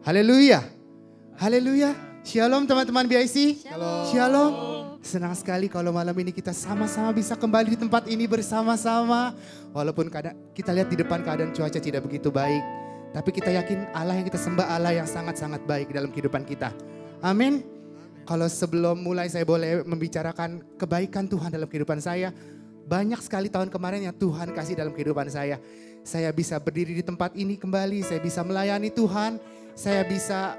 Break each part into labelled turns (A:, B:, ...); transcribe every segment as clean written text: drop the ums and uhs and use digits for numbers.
A: Haleluya. Haleluya. Shalom teman-teman BIC.
B: Shalom.
A: Shalom. Senang sekali kalau malam ini kita sama-sama bisa kembali di tempat ini bersama-sama. Walaupun kita lihat di depan keadaan cuaca tidak begitu baik. Tapi kita yakin Allah yang kita sembah Allah yang sangat-sangat baik dalam kehidupan kita. Amin. Kalau sebelum mulai saya boleh membicarakan kebaikan Tuhan dalam kehidupan saya. Banyak sekali tahun kemarin yang Tuhan kasih dalam kehidupan saya. Saya bisa berdiri di tempat ini kembali. Saya bisa melayani Tuhan. Saya bisa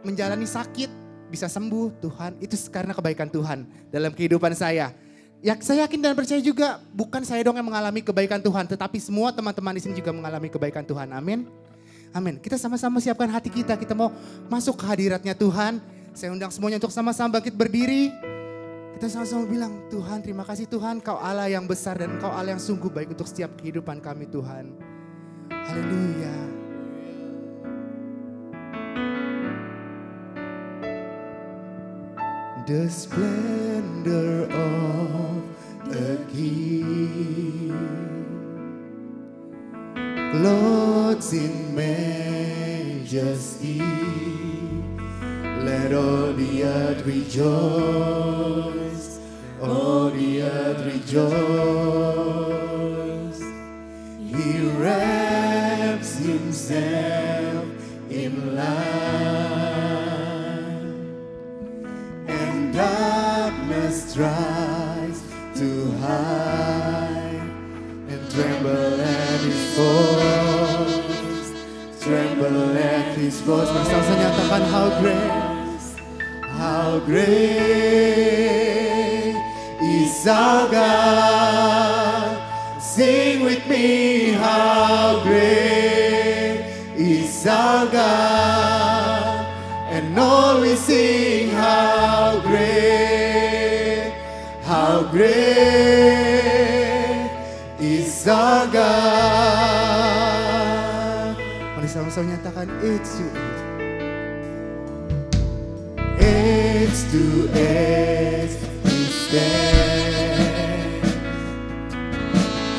A: menjalani sakit, bisa sembuh Tuhan. Itu karena kebaikan Tuhan dalam kehidupan saya. Ya, saya yakin dan percaya juga bukan saya dong yang mengalami kebaikan Tuhan. Tetapi semua teman-teman di sini juga mengalami kebaikan Tuhan. Amin. Amin. Kita sama-sama siapkan hati kita. Kita mau masuk ke hadiratnya Tuhan. Saya undang semuanya untuk sama-sama bangkit berdiri. Kita sama-sama bilang, Tuhan terima kasih Tuhan. Kau Allah yang besar dan Kau Allah yang sungguh baik untuk setiap kehidupan kami Tuhan. Haleluya. The splendor of a king, clothed in majesty, let all the earth rejoice, all the earth rejoice. He wraps himself in light, darkness tries to hide and tremble at his voice, tremble at his voice. Bersama nyatakan how great is our God. Sing with me, how great is our God, and all we sing, how great is our God. Mari sama-sama nyatakan it's to age we stand,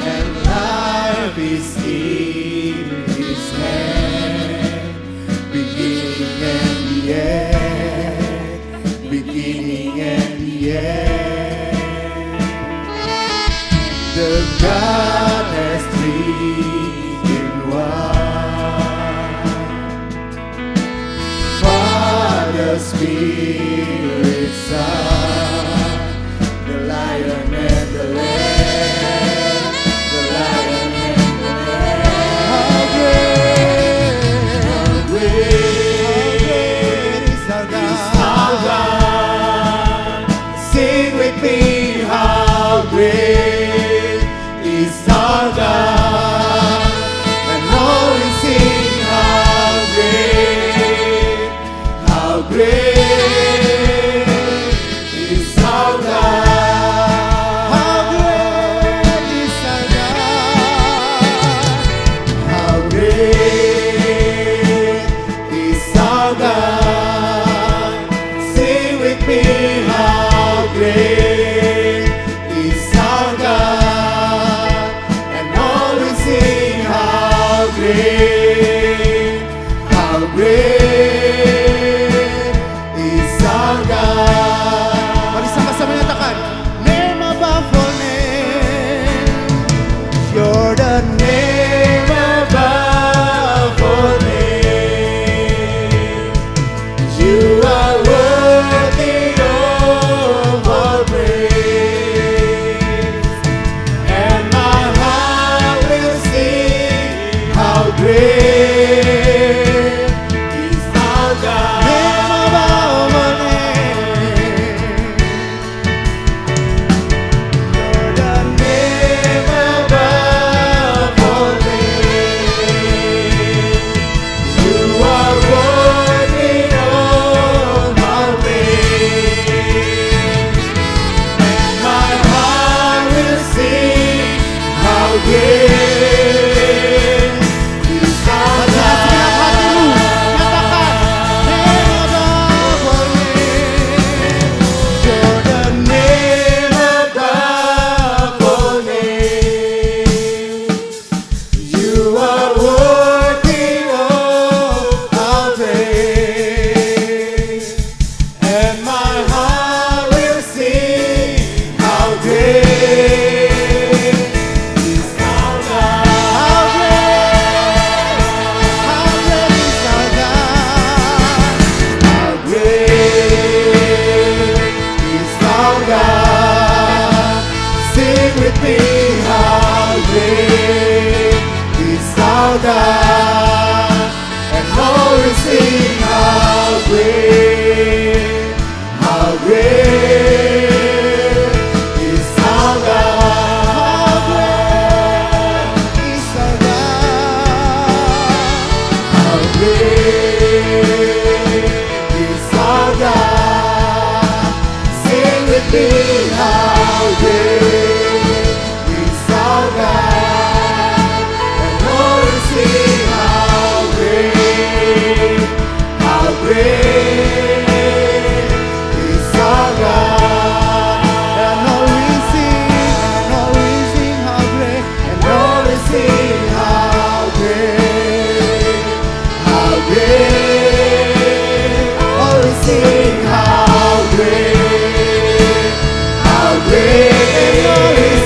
A: and life is in His hand, beginning and the end, beginning and the end. The God has three in one, Father, Spirit, Son, the Lion and the Lamb, the Lion and the Lamb. How great is our God. Sing with me, how great is our God, and all we sing, how great is our God, how great is our God, how great is our God. Sing with me, how great is our God, and all we sing, how great is our God. Mari sama-sama nyatakan, name above all name, you're the name above all name. You are worthy, oh sing how great is our God. And all will sing how great is our God. And all will sing how great, and all will sing how great, all will sing how great, how great, all will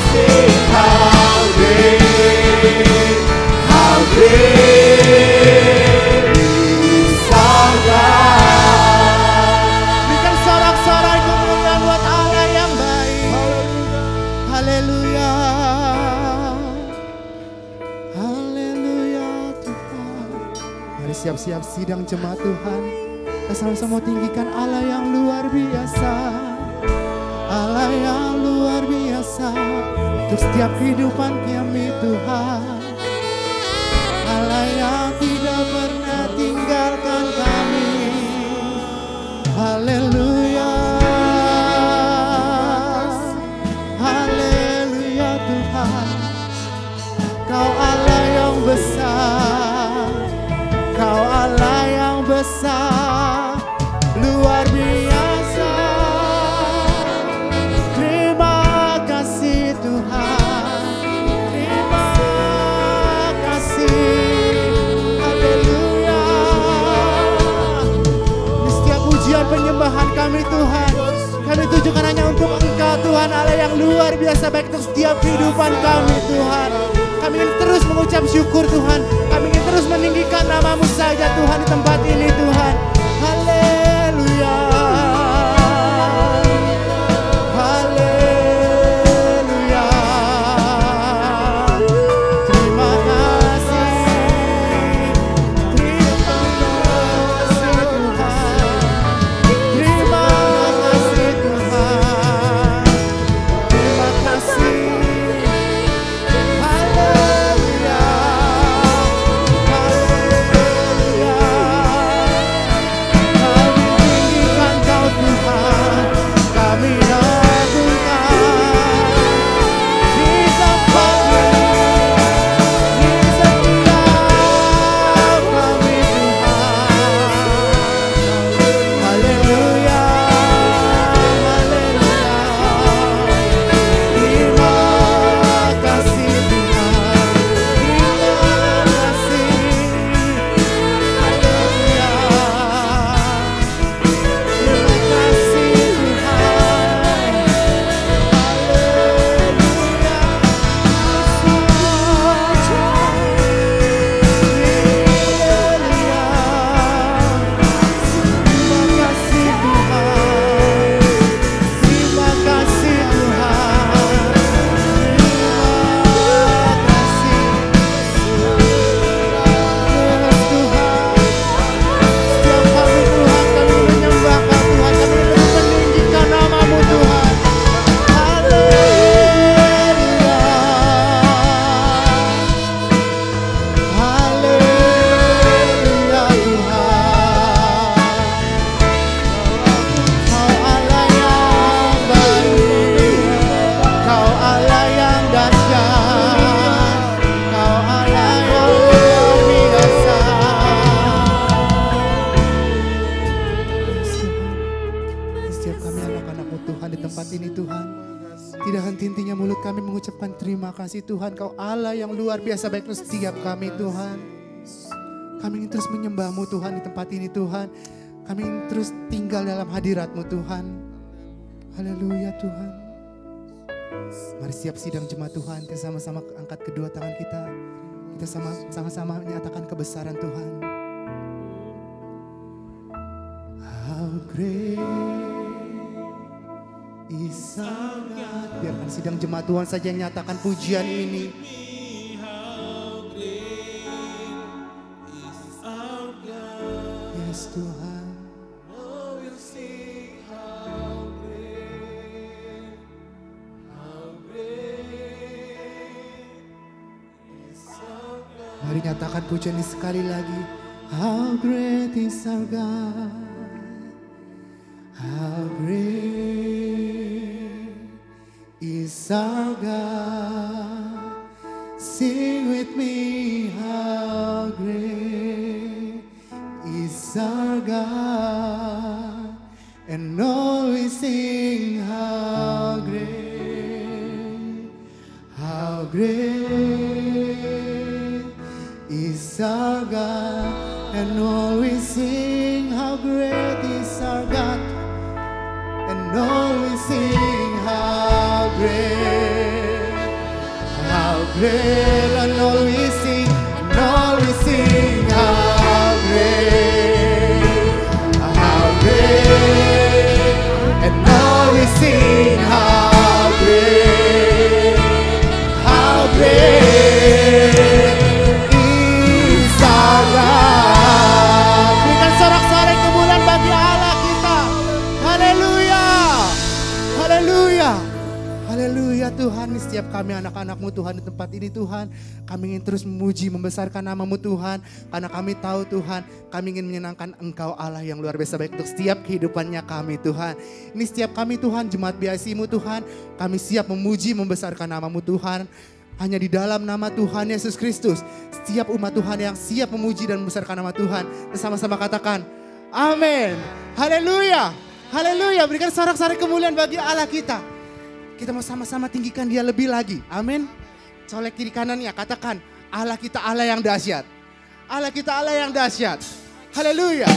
A: sing how great, how great is our God. Berikan sorak-sorai kemuliaan buat Allah yang baik. Haleluya, haleluya Tuhan. Mari siap-siap sidang jemaat Tuhan. Kita sama-sama tinggikan Allah yang luar biasa, Allah yang luar biasa untuk setiap kehidupan kami Tuhan. Allah yang tidak pernah tinggalkan kami. Haleluya, haleluya Tuhan. Kau Allah yang besar, Kau Allah yang besar, luar biasa. Terima kasih Tuhan, terima kasih. Haleluya. Di setiap pujian penyembahan kami Tuhan, kami tujukan hanya untuk Engkau Tuhan, Allah yang luar biasa baik untuk setiap kehidupan kami Tuhan. Kami ingin terus mengucap syukur Tuhan, kami ingin terus meninggikan nama-Mu saja Tuhan di tempat ini Tuhan. Haleluya, haleluya. Terima kasih Tuhan, terima kasih Tuhan, terima kasih. Haleluya, haleluya. Kami tinggikan Kau Tuhan, kami agungkan di tempat ini, di setiap kami Tuhan. Haleluya, haleluya. Terima kasih Tuhan, terima kasih. Haleluya, terima kasih Tuhan. Tidak henti-hentinya mulut kami mengucapkan terima kasih Tuhan. Kau Allah yang luar biasa baik untuk setiap kami Tuhan. Kami ingin terus menyembah-Mu Tuhan di tempat ini Tuhan. Kami ingin terus tinggal dalam hadirat-Mu Tuhan. Haleluya Tuhan. Mari siap sidang jemaat Tuhan. Kita sama-sama angkat kedua tangan kita. Kita sama-sama menyatakan kebesaran Tuhan. How great is our God. Biarkan sidang jemaat Tuhan saja yang nyatakan pujian ini. Yes Tuhan. Mari nyatakan pujian ini sekali lagi. How great is our God. How great our God. Sing with me, how great is our God. And always sing, how great is our God. And always sing, how great is our God. And always sing, how great, and always sing, how great, and always sing, how great is our God. Berikan sorak-sorai kemuliaan bagi Allah kita. Haleluya, haleluya, haleluya Tuhan. Setiap kami anak-anak-Mu Tuhan di tempat ini Tuhan, kami ingin terus memuji, membesarkan nama-Mu Tuhan. Karena kami tahu Tuhan, kami ingin menyenangkan Engkau Allah yang luar biasa baik untuk setiap kehidupannya kami Tuhan. Ini setiap kami Tuhan, jemaat BIC-Mu Tuhan, kami siap memuji, membesarkan nama-Mu Tuhan. Hanya di dalam nama Tuhan Yesus Kristus, setiap umat Tuhan yang siap memuji dan membesarkan nama Tuhan, bersama-sama katakan, amin. Haleluya, haleluya. Berikan sorak-sorai kemuliaan bagi Allah kita. Kita mau sama-sama tinggikan Dia lebih lagi, amin. Colek kiri kanannya, katakan, Allah kita Allah yang dahsyat. Allah kita Allah yang dahsyat. Haleluya.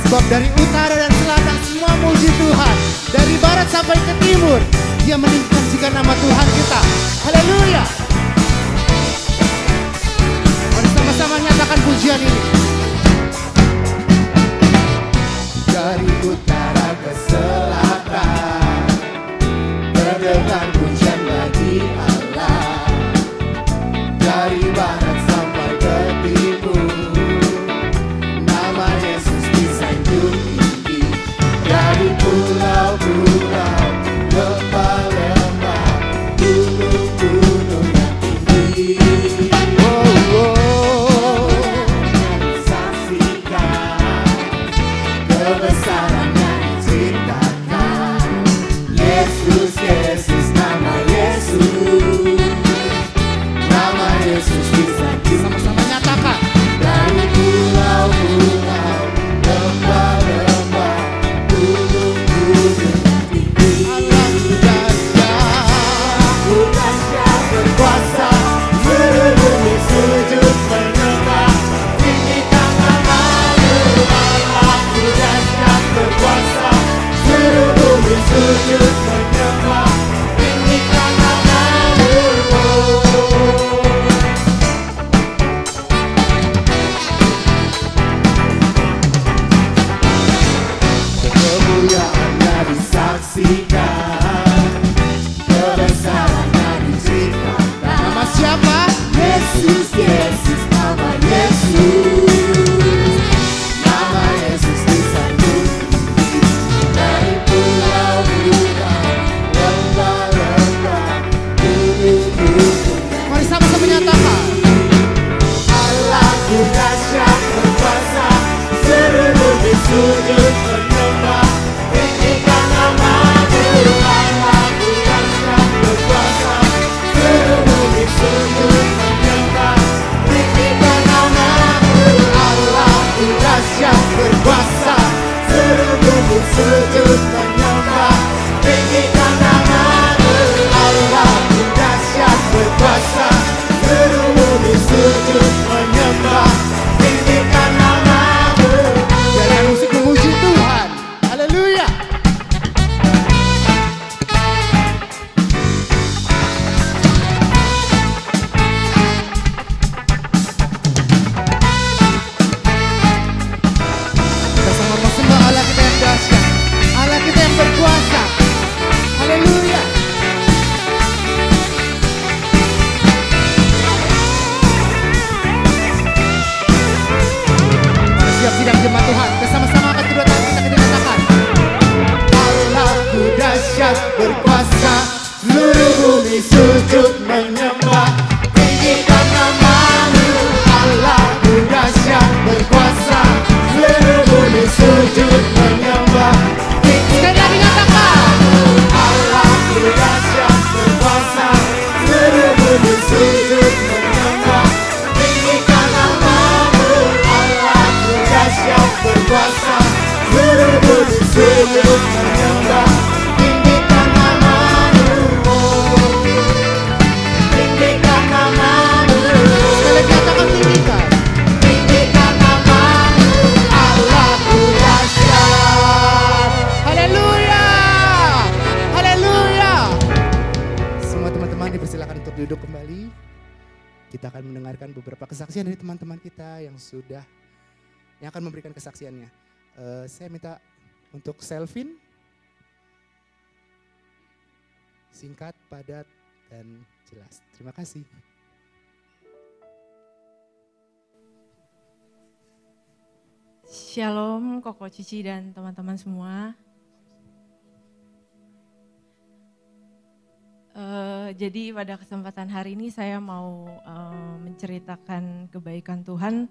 A: Sebab dari utara dan selatan semua muji Tuhan. Dari barat sampai ke timur, Dia meninggikan nama Tuhan kita. Haleluya. Mari sama-sama nyatakan pujian ini. Dari utara ke selatan, terdengar pujian bagi Allah. Dari barat sampai ke timur, nama Yesus disanjung tinggi. Dari pulau-pulau, lembah-lembah, gunung-gunung yang tinggi. Saksikan kebesaran yang diciptakan. Yesus, Yesus, nama Yesus. Nama Yesus disanjung. Sama-sama nyatakan. Dari pulau-pulau, lembah-lembah, gunung-gunung yang tinggi. Allah dahsyat berkuasa, seluruh bumi sujud menyembah. Tinggikan nama-Mu. Allah dahsyat berkuasa, seluruh bumi sujud menyembah. Tinggikan nama-Mu. Kemuliaan-Nya disaksikan, kebesaran-Nya diciptakan. Nama siapa? Yesus, Yesus, nama Yesus. Nama Yesus disanjung tinggi. Dari pulau-pulau, lembah-lembah, gunung-gunung. Mari sama-sama menyatakan. Allahku dahsyat berkuasa, seluruh bumi sujud menyembah. kuasa, seluruh bumi sujud menyembah, tinggikan nama-Mu, tinggikan nama-Mu. Sekali katakan tinggikan, tinggikan nama-Mu, Allahku dahsyat. Haleluya, haleluya. Semua teman-teman dipersilakan untuk duduk kembali. Kita akan mendengarkan beberapa kesaksian dari teman-teman kita yang akan memberikan kesaksiannya. Saya minta untuk Selvin, singkat, padat, dan jelas. Terima kasih.
B: Shalom Koko Cici dan teman-teman semua. Jadi pada kesempatan hari ini saya mau menceritakan kebaikan Tuhan.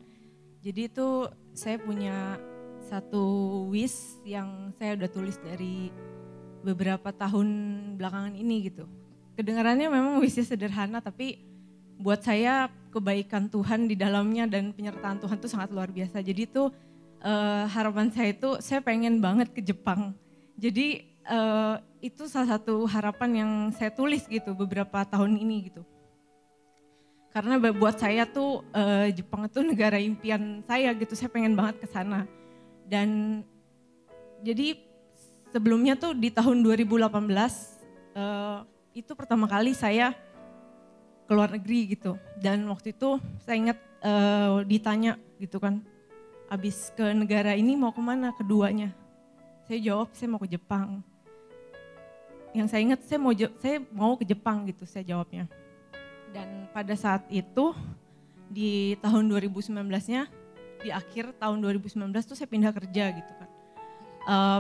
B: Jadi itu saya punya satu wish yang saya udah tulis dari beberapa tahun belakangan ini gitu. Kedengarannya memang wishnya sederhana, tapi buat saya kebaikan Tuhan di dalamnya dan penyertaan Tuhan itu sangat luar biasa. Jadi itu harapan saya itu saya pengen banget ke Jepang. Jadi itu salah satu harapan yang saya tulis gitu beberapa tahun ini gitu. Karena buat saya tuh Jepang itu negara impian saya gitu, saya pengen banget ke sana. Dan jadi sebelumnya tuh di tahun 2018 itu pertama kali saya ke luar negeri gitu. Dan waktu itu saya ingat ditanya gitu kan, abis ke negara ini mau kemana keduanya? Saya jawab saya mau ke Jepang. Yang saya ingat saya mau ke Jepang gitu saya jawabnya. Dan pada saat itu di tahun 2019-nya, di akhir tahun 2019 tuh saya pindah kerja gitu kan.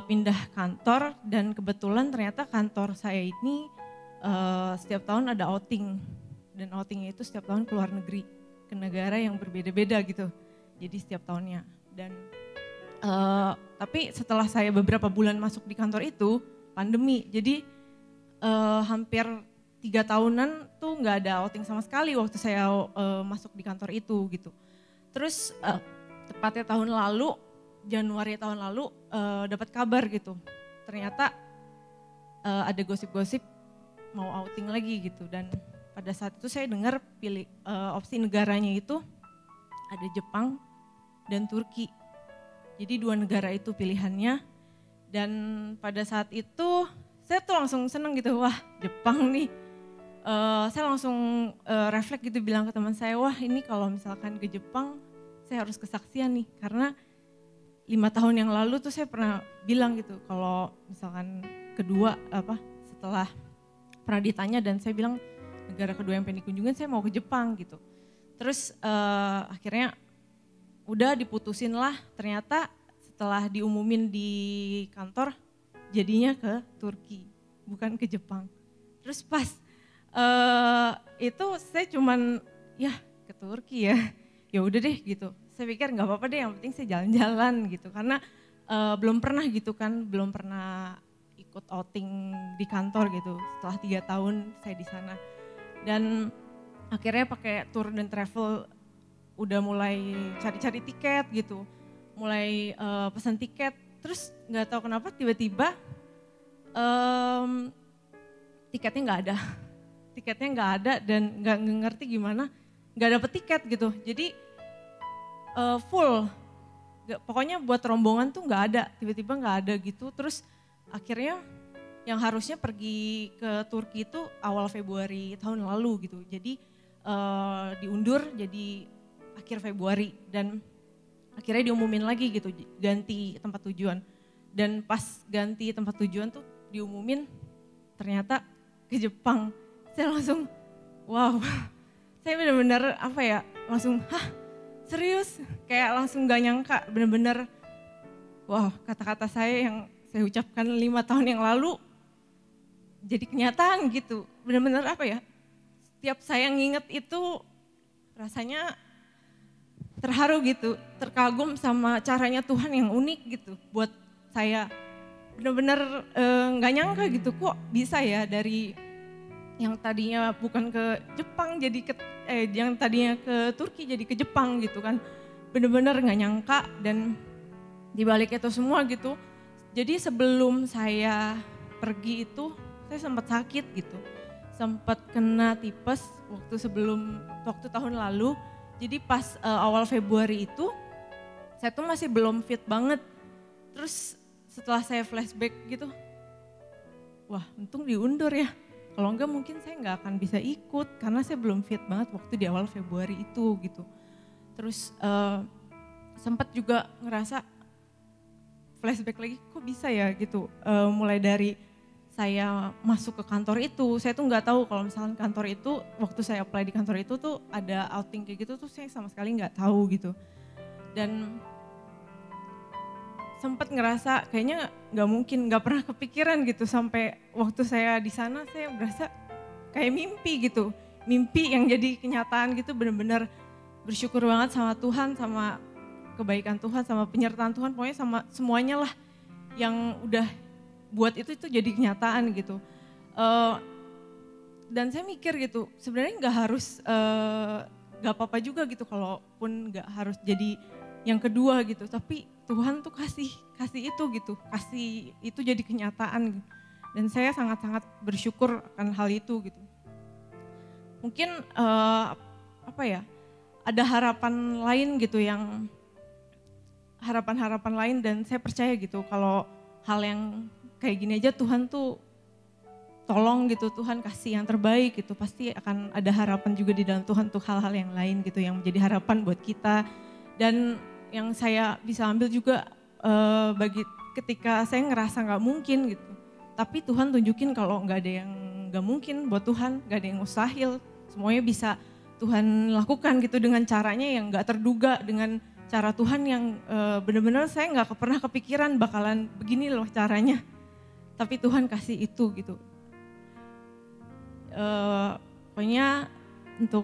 B: Pindah kantor dan kebetulan ternyata kantor saya ini setiap tahun ada outing. Dan outingnya itu setiap tahun ke luar negeri, ke negara yang berbeda-beda gitu. Jadi setiap tahunnya. Dan tapi setelah saya beberapa bulan masuk di kantor itu, pandemi. Jadi hampir 3 tahunan tuh nggak ada outing sama sekali waktu saya masuk di kantor itu gitu. Terus tepatnya tahun lalu, Januari tahun lalu dapat kabar gitu. Ternyata ada gosip-gosip mau outing lagi gitu. Dan pada saat itu saya dengar opsi negaranya itu ada Jepang dan Turki. Jadi 2 negara itu pilihannya. Dan pada saat itu saya tuh langsung seneng gitu, wah Jepang nih. Saya langsung refleks gitu bilang ke teman saya, wah ini kalau misalkan ke Jepang saya harus kesaksian nih. Karena 5 tahun yang lalu tuh saya pernah bilang gitu, kalau misalkan setelah pernah ditanya dan saya bilang negara kedua yang pengen dikunjungin saya mau ke Jepang gitu. Terus akhirnya udah diputusin lah, ternyata setelah diumumin di kantor jadinya ke Turki, bukan ke Jepang. Terus pas itu saya cuman ya ke Turki ya udah deh gitu. Saya pikir nggak apa-apa deh, yang penting saya jalan-jalan gitu. Karena belum pernah gitu kan, belum pernah ikut outing di kantor gitu setelah 3 tahun saya di sana. Dan akhirnya pakai tour dan travel udah mulai cari-cari tiket gitu, mulai pesan tiket. Terus nggak tahu kenapa tiba-tiba tiketnya nggak ada dan nggak ngerti gimana nggak dapet tiket gitu. Jadi full, pokoknya buat rombongan tuh nggak ada, tiba-tiba nggak ada gitu. Terus akhirnya yang harusnya pergi ke Turki itu awal Februari tahun lalu gitu. Jadi diundur jadi akhir Februari dan akhirnya diumumin lagi gitu, ganti tempat tujuan. Dan pas ganti tempat tujuan tuh diumumin ternyata ke Jepang. Saya langsung wow, saya benar-benar langsung serius, kayak langsung gak nyangka, benar-benar wow, kata-kata saya yang saya ucapkan 5 tahun yang lalu jadi kenyataan gitu. Benar-benar setiap saya nginget itu rasanya terharu gitu, terkagum sama caranya Tuhan yang unik gitu buat saya. Benar-benar gak nyangka gitu, kok bisa ya dari yang tadinya bukan ke Jepang jadi yang tadinya ke Turki jadi ke Jepang gitu kan. Benar-benar gak nyangka dan di balik itu semua gitu, jadi sebelum saya pergi itu saya sempat sakit gitu. Sempat kena tipes waktu tahun lalu. Jadi pas awal Februari itu saya tuh masih belum fit banget. Terus setelah saya flashback gitu, wah untung diundur ya. Kalau enggak mungkin saya nggak akan bisa ikut karena saya belum fit banget waktu di awal Februari itu gitu. Terus sempat juga ngerasa flashback lagi, kok bisa ya gitu. Mulai dari saya masuk ke kantor itu, saya tuh nggak tahu kalau misalkan kantor itu, waktu saya apply di kantor itu tuh ada outing kayak gitu tuh saya sama sekali nggak tahu gitu. Dan sempat ngerasa kayaknya nggak mungkin, nggak pernah kepikiran gitu sampai waktu saya di sana saya berasa kayak mimpi gitu. Mimpi yang jadi kenyataan gitu, benar-benar bersyukur banget sama Tuhan, sama kebaikan Tuhan, sama penyertaan Tuhan, pokoknya sama semuanya lah yang udah buat itu jadi kenyataan gitu. Dan saya mikir gitu, sebenarnya nggak harus, nggak apa-apa juga gitu kalaupun nggak harus jadi yang kedua gitu. Tapi Tuhan tuh kasih itu gitu, kasih itu jadi kenyataan. Dan saya sangat-sangat bersyukur akan hal itu gitu. Mungkin apa ya, ada harapan lain gitu, yang harapan-harapan lain, dan saya percaya gitu kalau hal yang kayak gini aja Tuhan tuh tolong gitu, Tuhan kasih yang terbaik gitu, pasti akan ada harapan juga di dalam Tuhan untuk hal-hal yang lain gitu yang menjadi harapan buat kita. Dan yang saya bisa ambil juga bagi ketika saya ngerasa nggak mungkin gitu, tapi Tuhan tunjukin kalau nggak ada yang nggak mungkin buat Tuhan, nggak ada yang mustahil, semuanya bisa Tuhan lakukan gitu dengan caranya yang nggak terduga, dengan cara Tuhan yang benar-benar saya nggak pernah kepikiran bakalan begini loh caranya. Tapi Tuhan kasih itu gitu. Pokoknya untuk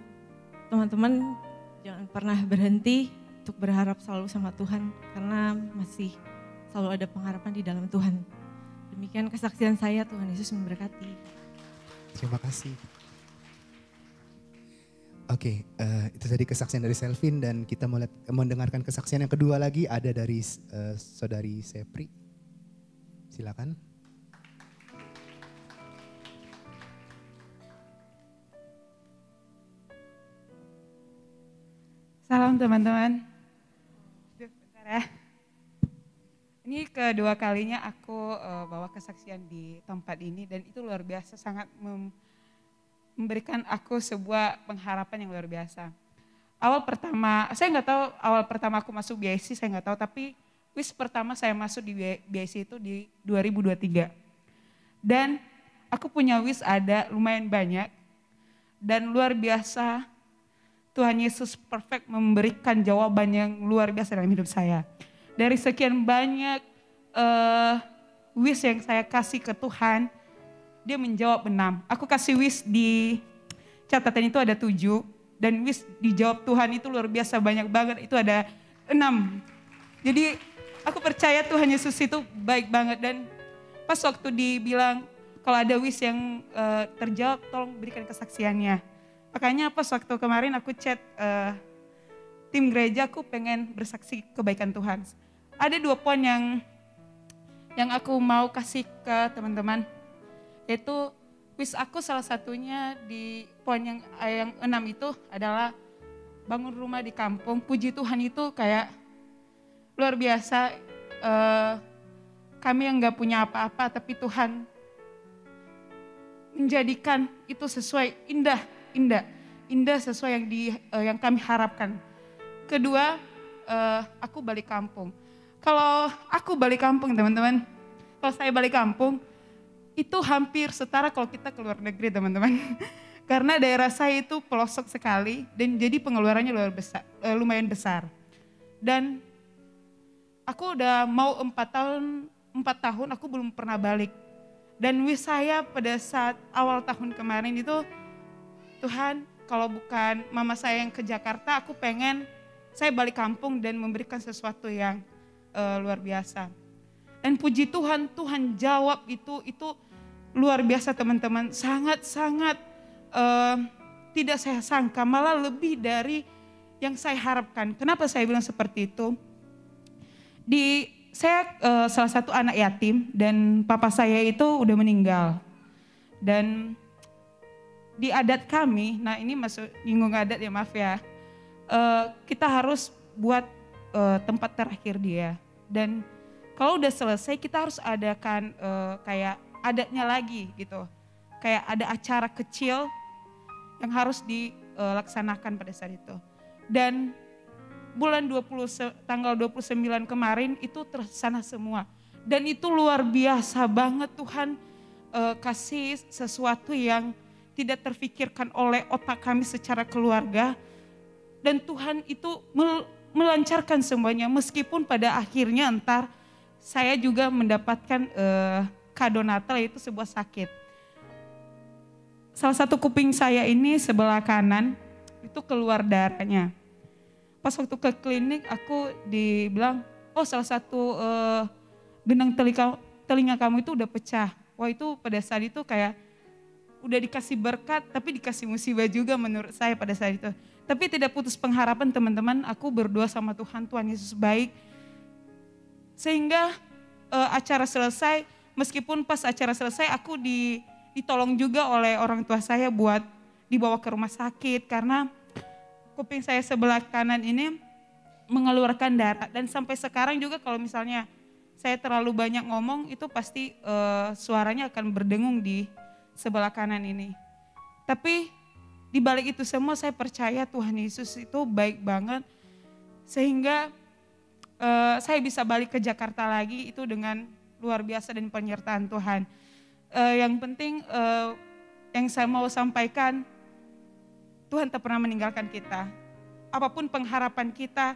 B: teman-teman jangan pernah berhenti untuk berharap selalu sama Tuhan. Karena masih selalu ada pengharapan di dalam Tuhan. Demikian kesaksian saya, Tuhan Yesus memberkati.
A: Terima kasih. Oke, itu tadi kesaksian dari Selvin, dan kita mau mendengarkan kesaksian yang kedua lagi, ada dari Saudari Sepri. Silakan.
C: Salam teman-teman. Bentar ya. Ini kedua kalinya aku bawa kesaksian di tempat ini, dan itu luar biasa, sangat memberikan aku sebuah pengharapan yang luar biasa. Awal pertama aku masuk BIC, saya nggak tahu, tapi wis pertama saya masuk di BIC itu di 2023. Dan aku punya wis ada lumayan banyak, dan luar biasa Tuhan Yesus perfect memberikan jawaban yang luar biasa dalam hidup saya. Dari sekian banyak wis yang saya kasih ke Tuhan, dia menjawab 6. Aku kasih wis di catatan itu ada 7, dan wis dijawab Tuhan itu luar biasa banyak banget, itu ada 6. Jadi aku percaya Tuhan Yesus itu baik banget, dan pas waktu dibilang kalau ada wis yang terjawab tolong berikan kesaksiannya. Makanya pas waktu kemarin aku chat tim gereja, aku pengen bersaksi kebaikan Tuhan. Ada 2 poin yang aku mau kasih ke teman-teman. Yaitu wis aku salah satunya di poin yang 6 itu adalah bangun rumah di kampung. Puji Tuhan itu kayak luar biasa. Kami yang gak punya apa-apa, tapi Tuhan menjadikan itu sesuai indah sesuai yang kami harapkan. Kedua, aku balik kampung. Kalau aku balik kampung teman-teman, kalau saya balik kampung itu hampir setara kalau kita keluar negeri teman-teman. Karena daerah saya itu pelosok sekali, dan jadi pengeluarannya lumayan besar. Dan aku udah mau 4 tahun aku belum pernah balik. Dan wis saya pada saat awal tahun kemarin itu, Tuhan, kalau bukan mama saya yang ke Jakarta, aku pengen saya balik kampung dan memberikan sesuatu yang luar biasa. Dan puji Tuhan, Tuhan jawab itu luar biasa teman-teman. Sangat-sangat tidak saya sangka, malah lebih dari yang saya harapkan. Kenapa saya bilang seperti itu? Di saya salah satu anak yatim dan papa saya itu udah meninggal. Dan di adat kami, nah ini masuk nyinggung adat ya, maaf ya. Kita harus buat tempat terakhir dia. Dan kalau udah selesai kita harus adakan kayak adatnya lagi gitu. Kayak ada acara kecil yang harus dilaksanakan pada saat itu. Dan tanggal 29 kemarin itu terlaksana semua. Dan itu luar biasa banget, Tuhan kasih sesuatu yang tidak terfikirkan oleh otak kami secara keluarga. Dan Tuhan itu melancarkan semuanya, meskipun pada akhirnya entar saya juga mendapatkan kado Natal, yaitu sebuah sakit. Salah satu kuping saya ini sebelah kanan itu keluar darahnya. Pas waktu ke klinik aku dibilang, oh salah satu benang telinga kamu itu udah pecah. Wah itu pada saat itu kayak udah dikasih berkat tapi dikasih musibah juga menurut saya pada saat itu. Tapi tidak putus pengharapan teman-teman, aku berdoa sama Tuhan, Tuhan Yesus baik. Sehingga acara selesai, meskipun pas acara selesai aku ditolong juga oleh orang tua saya buat dibawa ke rumah sakit. Karena kuping saya sebelah kanan ini mengeluarkan darah. Dan sampai sekarang juga kalau misalnya saya terlalu banyak ngomong itu pasti suaranya akan berdengung di sebelah kanan ini. Tapi di balik itu semua saya percaya Tuhan Yesus itu baik banget. Sehingga saya bisa balik ke Jakarta lagi itu dengan luar biasa dan penyertaan Tuhan. Yang penting yang saya mau sampaikan, Tuhan tak pernah meninggalkan kita. Apapun pengharapan kita,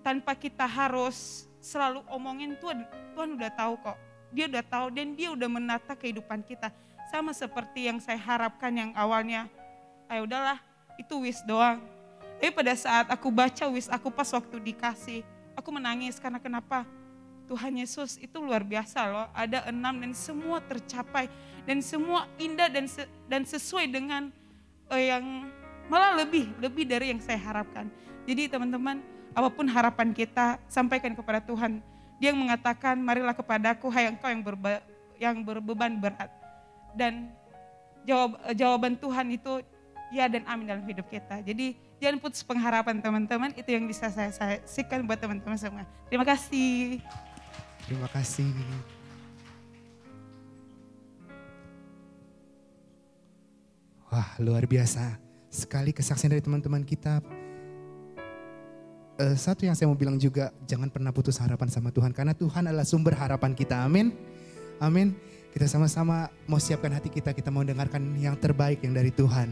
C: tanpa kita harus selalu omongin, Tuhan udah tahu kok. Dia udah tahu dan dia udah menata kehidupan kita. Sama seperti yang saya harapkan yang awalnya, ayo udahlah itu wish doang. Tapi pada saat aku baca wish aku pas waktu dikasih, aku menangis karena kenapa? Tuhan Yesus itu luar biasa loh. Ada 6 dan semua tercapai. Dan semua indah dan sesuai dengan yang malah lebih dari yang saya harapkan. Jadi teman-teman, apapun harapan kita, sampaikan kepada Tuhan. Dia yang mengatakan, marilah kepadaku hai engkau yang berbeban berat. Dan jawaban Tuhan itu ya dan amin dalam hidup kita. Jadi jangan putus pengharapan teman-teman, itu yang bisa saya saksikan buat teman-teman semua. Terima kasih.
A: Terima kasih. Wah, luar biasa sekali kesaksian dari teman-teman kita. Satu yang saya mau bilang juga, jangan pernah putus harapan sama Tuhan. Karena Tuhan adalah sumber harapan kita, amin. Amin. Kita sama-sama mau siapkan hati kita mau dengarkan yang terbaik yang dari Tuhan.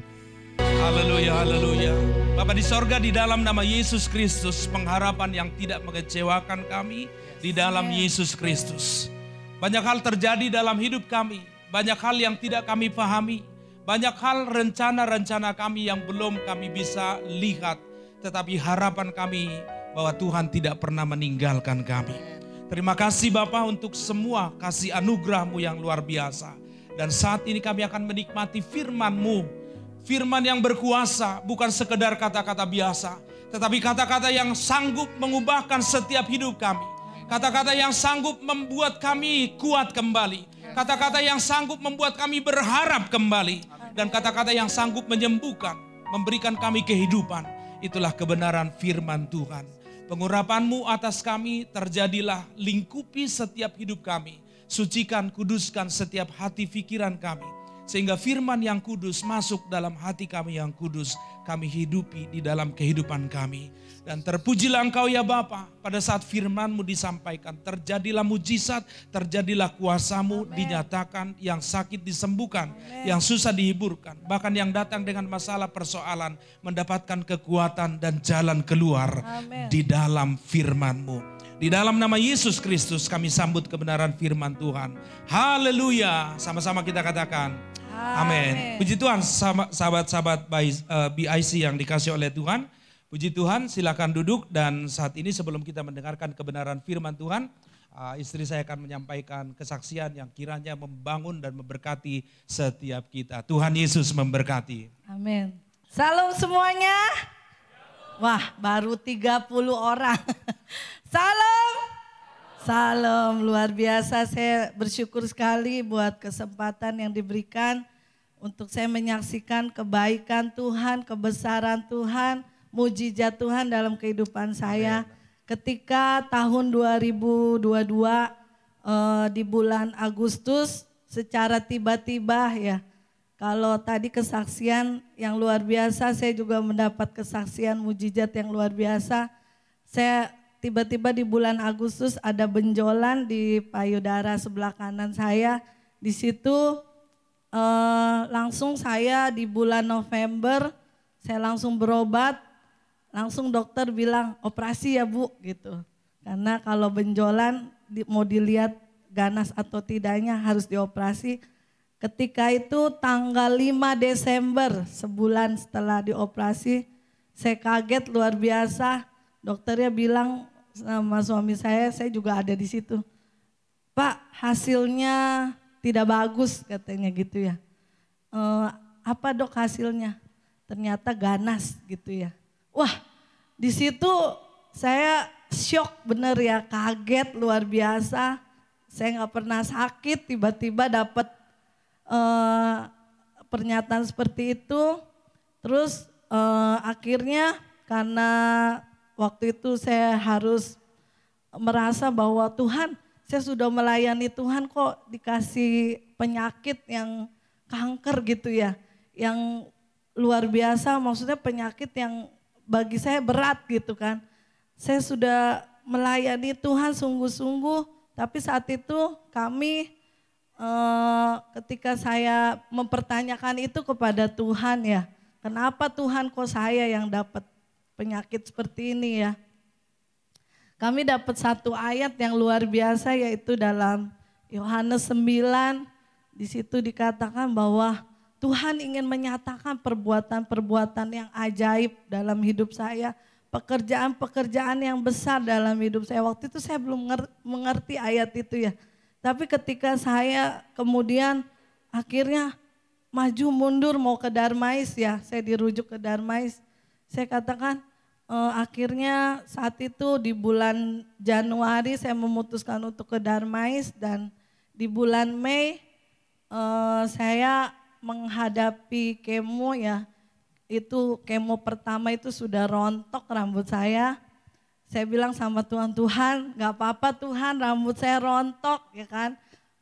D: Haleluya, haleluya. Bapa di sorga, di dalam nama Yesus Kristus, pengharapan yang tidak mengecewakan kami di dalam Yesus Kristus. Banyak hal terjadi dalam hidup kami, banyak hal yang tidak kami pahami, banyak hal rencana-rencana kami yang belum kami bisa lihat, tetapi harapan kami bahwa Tuhan tidak pernah meninggalkan kami. Terima kasih Bapa untuk semua kasih anugerah-Mu yang luar biasa. Dan saat ini kami akan menikmati firman-Mu. Firman yang berkuasa, bukan sekedar kata-kata biasa, tetapi kata-kata yang sanggup mengubahkan setiap hidup kami. Kata-kata yang sanggup membuat kami kuat kembali. Kata-kata yang sanggup membuat kami berharap kembali. Dan kata-kata yang sanggup menyembuhkan, memberikan kami kehidupan. Itulah kebenaran firman Tuhan. Pengurapan-Mu atas kami terjadilah, lingkupi setiap hidup kami. Sucikan, kuduskan setiap hati pikiran kami. Sehingga firman yang kudus masuk dalam hati kami yang kudus. Kami hidupi di dalam kehidupan kami. Dan terpujilah Engkau ya Bapa, pada saat firman-Mu disampaikan. Terjadilah mujizat, terjadilah kuasa-Mu dinyatakan, yang sakit disembuhkan, yang susah dihiburkan. Bahkan yang datang dengan masalah persoalan mendapatkan kekuatan dan jalan keluar di dalam firman-Mu. Di dalam nama Yesus Kristus kami sambut kebenaran firman Tuhan. Haleluya. Sama-sama kita katakan. Amin. Puji Tuhan sahabat-sahabat BIC yang dikasih oleh Tuhan. Puji Tuhan, silakan duduk. Dan saat ini sebelum kita mendengarkan kebenaran firman Tuhan, istri saya akan menyampaikan kesaksian yang kiranya membangun dan memberkati setiap kita. Tuhan Yesus memberkati.
E: Amin. Salam semuanya. Wah, baru 30 orang. Salam Salam, luar biasa. Saya bersyukur sekali buat kesempatan yang diberikan untuk saya menyaksikan kebaikan Tuhan, kebesaran Tuhan, mujizat Tuhan dalam kehidupan saya. Ketika tahun 2022 di bulan Agustus secara tiba-tiba ya. Kalau tadi kesaksian yang luar biasa, saya juga mendapat kesaksian mujizat yang luar biasa. Saya tiba-tiba di bulan Agustus ada benjolan di payudara sebelah kanan saya. Di situ langsung saya di bulan November, saya langsung berobat. Langsung dokter bilang operasi ya Bu gitu. Karena kalau benjolan mau dilihat ganas atau tidaknya harus dioperasi. Ketika itu tanggal 5 Desember, sebulan setelah dioperasi, saya kaget luar biasa. Dokternya bilang sama suami saya juga ada di situ. Pak, hasilnya tidak bagus katanya gitu ya. Apa Dok hasilnya? Ternyata ganas gitu ya. Wah, di situ saya shock bener ya, kaget luar biasa. Saya nggak pernah sakit, tiba-tiba dapat pernyataan seperti itu. Terus akhirnya karena waktu itu saya harus merasa bahwa Tuhan, saya sudah melayani Tuhan kok dikasih penyakit yang kanker gitu ya. Yang luar biasa, maksudnya penyakit yang bagi saya berat gitu kan. Saya sudah melayani Tuhan sungguh-sungguh, tapi saat itu kami ketika saya mempertanyakan itu kepada Tuhan ya, kenapa Tuhan kok saya yang dapat penyakit seperti ini ya. Kami dapat satu ayat yang luar biasa yaitu dalam Yohanes 9, di situ dikatakan bahwa Tuhan ingin menyatakan perbuatan-perbuatan yang ajaib dalam hidup saya, pekerjaan-pekerjaan yang besar dalam hidup saya. Waktu itu saya belum mengerti ayat itu ya. Tapi ketika saya kemudian akhirnya maju mundur mau ke Darmais ya, saya dirujuk ke Darmais. Saya katakan akhirnya saat itu di bulan Januari saya memutuskan untuk ke Darmais dan di bulan Mei saya menghadapi kemo ya. Itu kemo pertama itu sudah rontok rambut saya. Saya bilang sama Tuhan, Tuhan gak apa-apa Tuhan rambut saya rontok ya kan.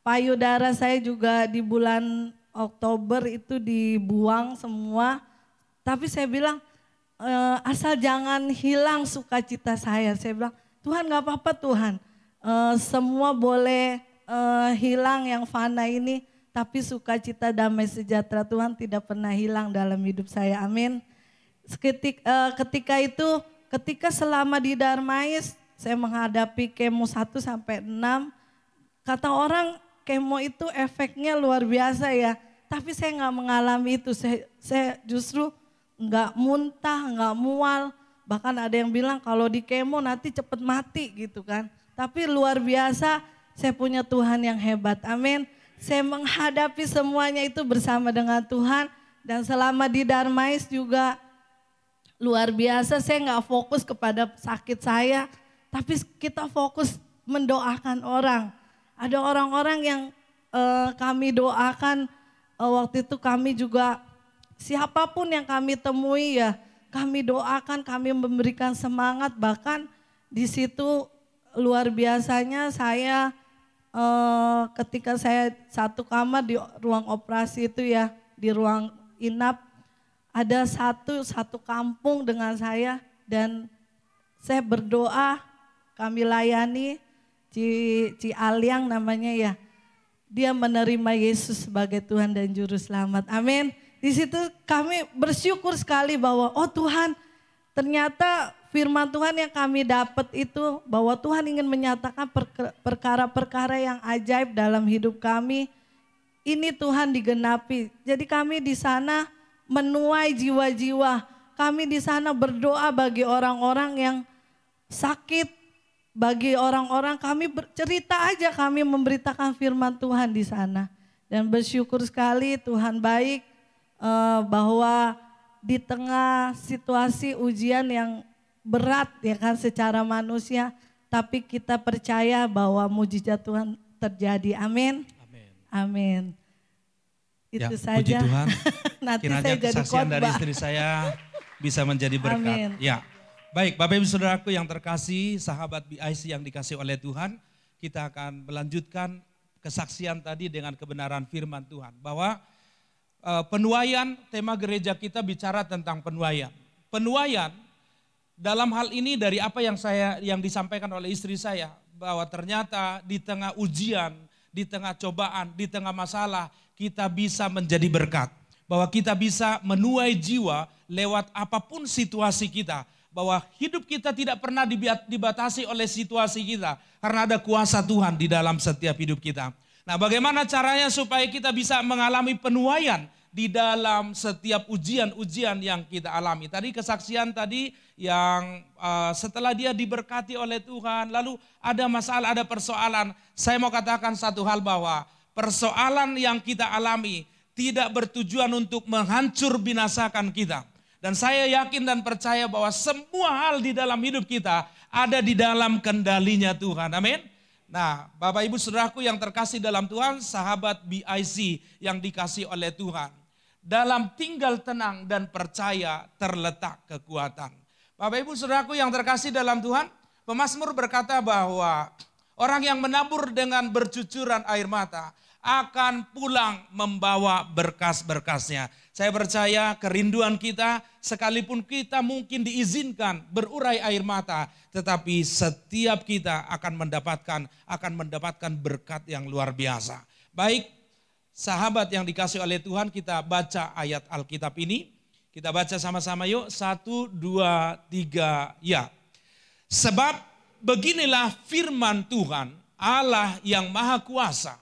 E: Payudara saya juga di bulan Oktober itu dibuang semua. Tapi saya bilang asal jangan hilang sukacita saya. Saya bilang Tuhan gak apa-apa Tuhan. Semua boleh hilang yang fana ini. Tapi sukacita damai sejahtera Tuhan tidak pernah hilang dalam hidup saya. Amin. Ketika itu, ketika selama di Darmais, saya menghadapi kemo 1 sampai 6. Kata orang kemo itu efeknya luar biasa ya. Tapi saya nggak mengalami itu. Saya justru nggak muntah, nggak mual. Bahkan ada yang bilang kalau di kemo nanti cepet mati gitu kan. Tapi luar biasa, saya punya Tuhan yang hebat. Amin. Saya menghadapi semuanya itu bersama dengan Tuhan. Dan selama di Darmais juga luar biasa, saya nggak fokus kepada sakit saya. Tapi kita fokus mendoakan orang. Ada orang-orang yang kami doakan, waktu itu kami juga siapapun yang kami temui ya. Kami doakan, kami memberikan semangat, bahkan di situ luar biasanya saya ketika saya satu kamar di ruang operasi itu ya, di ruang inap, ada satu kampung dengan saya dan saya berdoa, kami layani, Ci Aliang namanya ya, dia menerima Yesus sebagai Tuhan dan Juru Selamat, amin. Di situ kami bersyukur sekali bahwa oh Tuhan, ternyata firman Tuhan yang kami dapat itu bahwa Tuhan ingin menyatakan perkara-perkara yang ajaib dalam hidup kami. Ini Tuhan digenapi. Jadi kami di sana menuai jiwa-jiwa. Kami di sana berdoa bagi orang-orang yang sakit. Bagi orang-orang kami bercerita aja, kami memberitakan firman Tuhan di sana. Dan bersyukur sekali Tuhan baik bahwa di tengah situasi ujian yang berat ya kan secara manusia, tapi kita percaya bahwa mujizat Tuhan terjadi. Amin.
D: Amin.
E: Amin.
D: Ya,
E: Itu
D: puji
E: saja.
D: Tuhan.
E: Nanti
D: Kiranya
E: saya jadi
D: kesaksian dari
E: khotbah.
D: istri saya bisa menjadi berkat.
E: Amin.
D: Ya. Baik, Bapak Ibu Saudaraku yang terkasih, sahabat BIC yang dikasih oleh Tuhan, kita akan melanjutkan kesaksian tadi dengan kebenaran firman Tuhan. Bahwa penuaian, tema gereja kita bicara tentang penuaian. Penuaian dalam hal ini dari apa yang disampaikan oleh istri saya, bahwa ternyata di tengah ujian, di tengah cobaan, di tengah masalah, kita bisa menjadi berkat. Bahwa kita bisa menuai jiwa lewat apapun situasi kita. Bahwa hidup kita tidak pernah dibatasi oleh situasi kita. Karena ada kuasa Tuhan di dalam setiap hidup kita. Nah, bagaimana caranya supaya kita bisa mengalami penuaian di dalam setiap ujian-ujian yang kita alami. Tadi kesaksian tadi yang setelah dia diberkati oleh Tuhan, lalu ada masalah, ada persoalan. Saya mau katakan satu hal bahwa persoalan yang kita alami tidak bertujuan untuk menghancur binasakan kita. Dan saya yakin dan percaya bahwa semua hal di dalam hidup kita ada di dalam kendalinya Tuhan. Amin. Nah, Bapak Ibu Saudaraku yang terkasih dalam Tuhan, sahabat BIC yang dikasih oleh Tuhan. Dalam tinggal tenang dan percaya terletak kekuatan. Bapak Ibu Saudaraku yang terkasih dalam Tuhan, pemazmur berkata bahwa orang yang menabur dengan bercucuran air mata akan pulang membawa berkas-berkasnya. Saya percaya kerinduan kita, sekalipun kita mungkin diizinkan berurai air mata, tetapi setiap kita akan mendapatkan berkat yang luar biasa. Baik, sahabat yang dikasih oleh Tuhan, kita baca ayat Alkitab ini. Kita baca sama-sama yuk, 1, 2, 3, ya. Sebab beginilah firman Tuhan, Allah yang maha kuasa,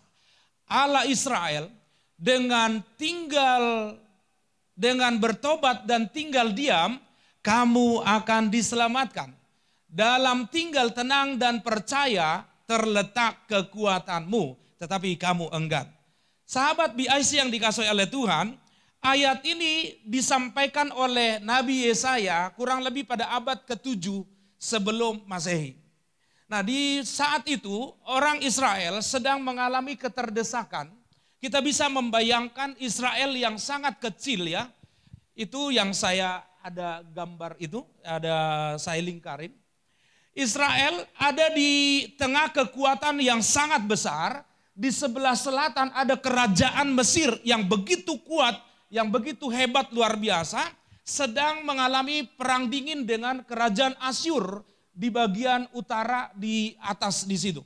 D: Allah Israel, dengan bertobat dan tinggal diam, kamu akan diselamatkan. Dalam tinggal tenang dan percaya terletak kekuatanmu, tetapi kamu enggan. Sahabat BIC yang dikasihi oleh Tuhan, ayat ini disampaikan oleh Nabi Yesaya kurang lebih pada abad ke-7 sebelum Masehi. Nah, di saat itu orang Israel sedang mengalami keterdesakan. Kita bisa membayangkan Israel yang sangat kecil ya. Itu yang saya ada gambar itu, saya lingkarin. Israel ada di tengah kekuatan yang sangat besar. Di sebelah selatan ada kerajaan Mesir yang begitu kuat, yang begitu hebat luar biasa. Sedang mengalami perang dingin dengan kerajaan Asyur di bagian utara di atas di situ.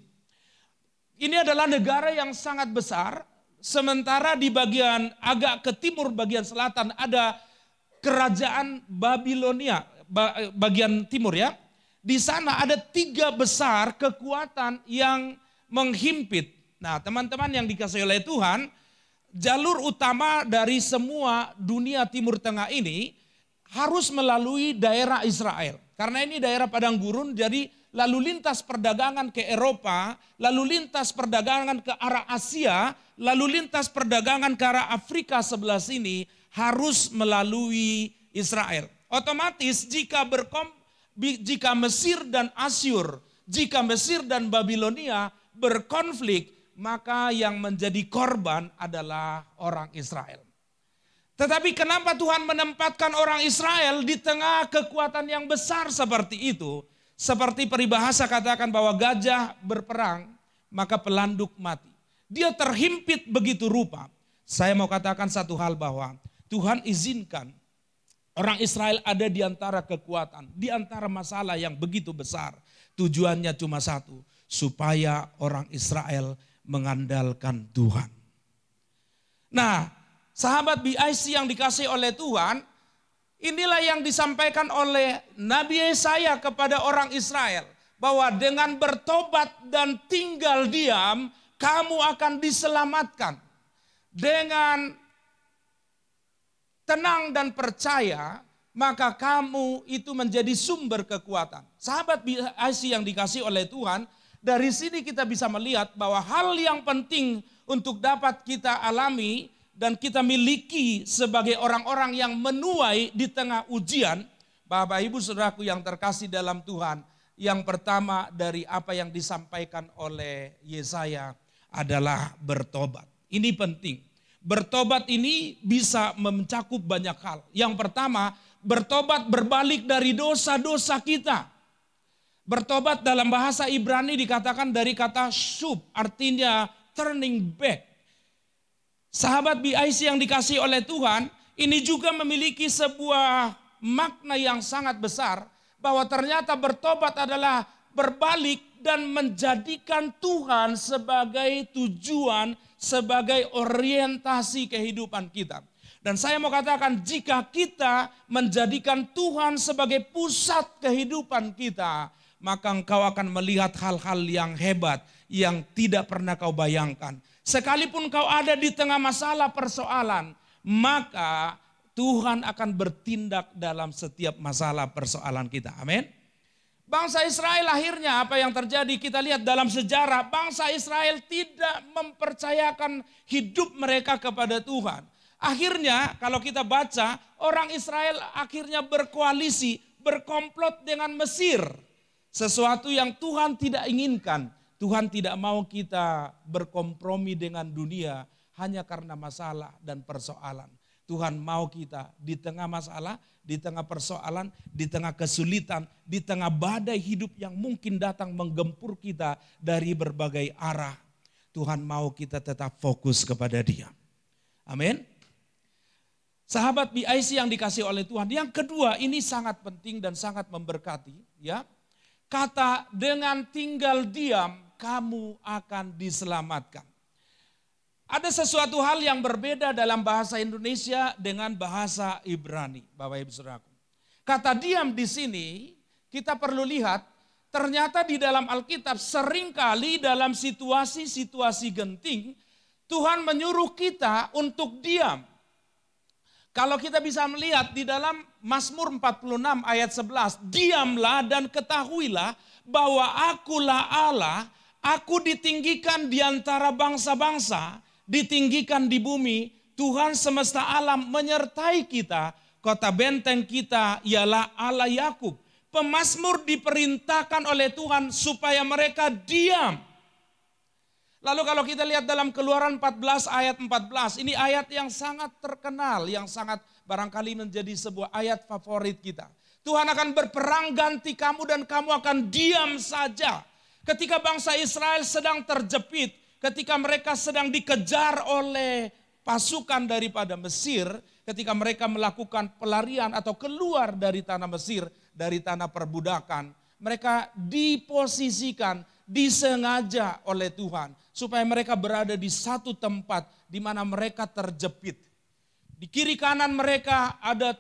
D: Ini adalah negara yang sangat besar, sementara di bagian agak ke timur bagian selatan ada kerajaan Babilonia, bagian timur ya. Di sana ada 3 besar kekuatan yang menghimpit. Nah, teman-teman yang dikasihi oleh Tuhan, jalur utama dari semua dunia Timur Tengah ini harus melalui daerah Israel. Karena ini daerah padang gurun, jadi lalu lintas perdagangan ke Eropa, lalu lintas perdagangan ke arah Asia, lalu lintas perdagangan ke arah Afrika sebelah sini harus melalui Israel. Otomatis jika Mesir dan Asyur, jika Mesir dan Babilonia berkonflik, maka yang menjadi korban adalah orang Israel. Tetapi kenapa Tuhan menempatkan orang Israel di tengah kekuatan yang besar seperti itu? Seperti peribahasa katakan bahwa gajah berperang, maka pelanduk mati. Dia terhimpit begitu rupa. Saya mau katakan satu hal bahwa Tuhan izinkan orang Israel ada di antara kekuatan, di antara masalah yang begitu besar. Tujuannya cuma satu, supaya orang Israel mengandalkan Tuhan. Nah, sahabat BIC yang dikasihi oleh Tuhan, inilah yang disampaikan oleh Nabi Yesaya kepada orang Israel. Bahwa dengan bertobat dan tinggal diam, kamu akan diselamatkan. Dengan tenang dan percaya, maka kamu itu menjadi sumber kekuatan. Sahabat BIC yang dikasihi oleh Tuhan, dari sini kita bisa melihat bahwa hal yang penting untuk dapat kita alami dan kita miliki sebagai orang-orang yang menuai di tengah ujian, Bapak Ibu Saudaraku yang terkasih dalam Tuhan, Yang pertama dari apa yang disampaikan oleh Yesaya adalah bertobat. Ini penting. Bertobat ini bisa mencakup banyak hal. Yang pertama, bertobat berbalik dari dosa-dosa kita. Bertobat dalam bahasa Ibrani dikatakan dari kata shub, artinya turning back. Sahabat BIC yang dikasihi oleh Tuhan, ini juga memiliki sebuah makna yang sangat besar, bahwa ternyata bertobat adalah berbalik dan menjadikan Tuhan sebagai tujuan, sebagai orientasi kehidupan kita. Dan saya mau katakan, jika kita menjadikan Tuhan sebagai pusat kehidupan kita, maka engkau akan melihat hal-hal yang hebat yang tidak pernah kau bayangkan. Sekalipun kau ada di tengah masalah persoalan, maka Tuhan akan bertindak dalam setiap masalah persoalan kita. Amin. Bangsa Israel akhirnya apa yang terjadi, kita lihat dalam sejarah, bangsa Israel tidak mempercayakan hidup mereka kepada Tuhan. Akhirnya kalau kita baca, orang Israel akhirnya berkoalisi, berkomplot dengan Mesir. Sesuatu yang Tuhan tidak inginkan. Tuhan tidak mau kita berkompromi dengan dunia hanya karena masalah dan persoalan. Tuhan mau kita di tengah masalah, di tengah persoalan, di tengah kesulitan, di tengah badai hidup yang mungkin datang menggempur kita dari berbagai arah. Tuhan mau kita tetap fokus kepada Dia. Amin. Sahabat BIC yang dikasihi oleh Tuhan. Yang kedua, ini sangat penting dan sangat memberkati, ya. Kata dengan tinggal diam kamu akan diselamatkan. Ada sesuatu hal yang berbeda dalam bahasa Indonesia dengan bahasa Ibrani, Bapak Ibu Saudaraku. Kata diam di sini kita perlu lihat, ternyata di dalam Alkitab seringkali dalam situasi-situasi genting Tuhan menyuruh kita untuk diam. Kalau kita bisa melihat di dalam Mazmur 46 ayat 11, diamlah dan ketahuilah bahwa akulah Allah, aku ditinggikan di antara bangsa-bangsa, ditinggikan di bumi, Tuhan semesta alam menyertai kita, kota benteng kita ialah Allah Yakub. Pemazmur diperintahkan oleh Tuhan supaya mereka diam. Lalu kalau kita lihat dalam Keluaran 14 ayat 14, ini ayat yang sangat terkenal, yang sangat barangkali menjadi sebuah ayat favorit kita. Tuhan akan berperang ganti kamu dan kamu akan diam saja. Ketika bangsa Israel sedang terjepit, ketika mereka sedang dikejar oleh pasukan daripada Mesir, ketika mereka melakukan pelarian atau keluar dari tanah Mesir, dari tanah perbudakan, mereka diposisikan, disengaja oleh Tuhan supaya mereka berada di satu tempat di mana mereka terjepit. Di kiri kanan mereka ada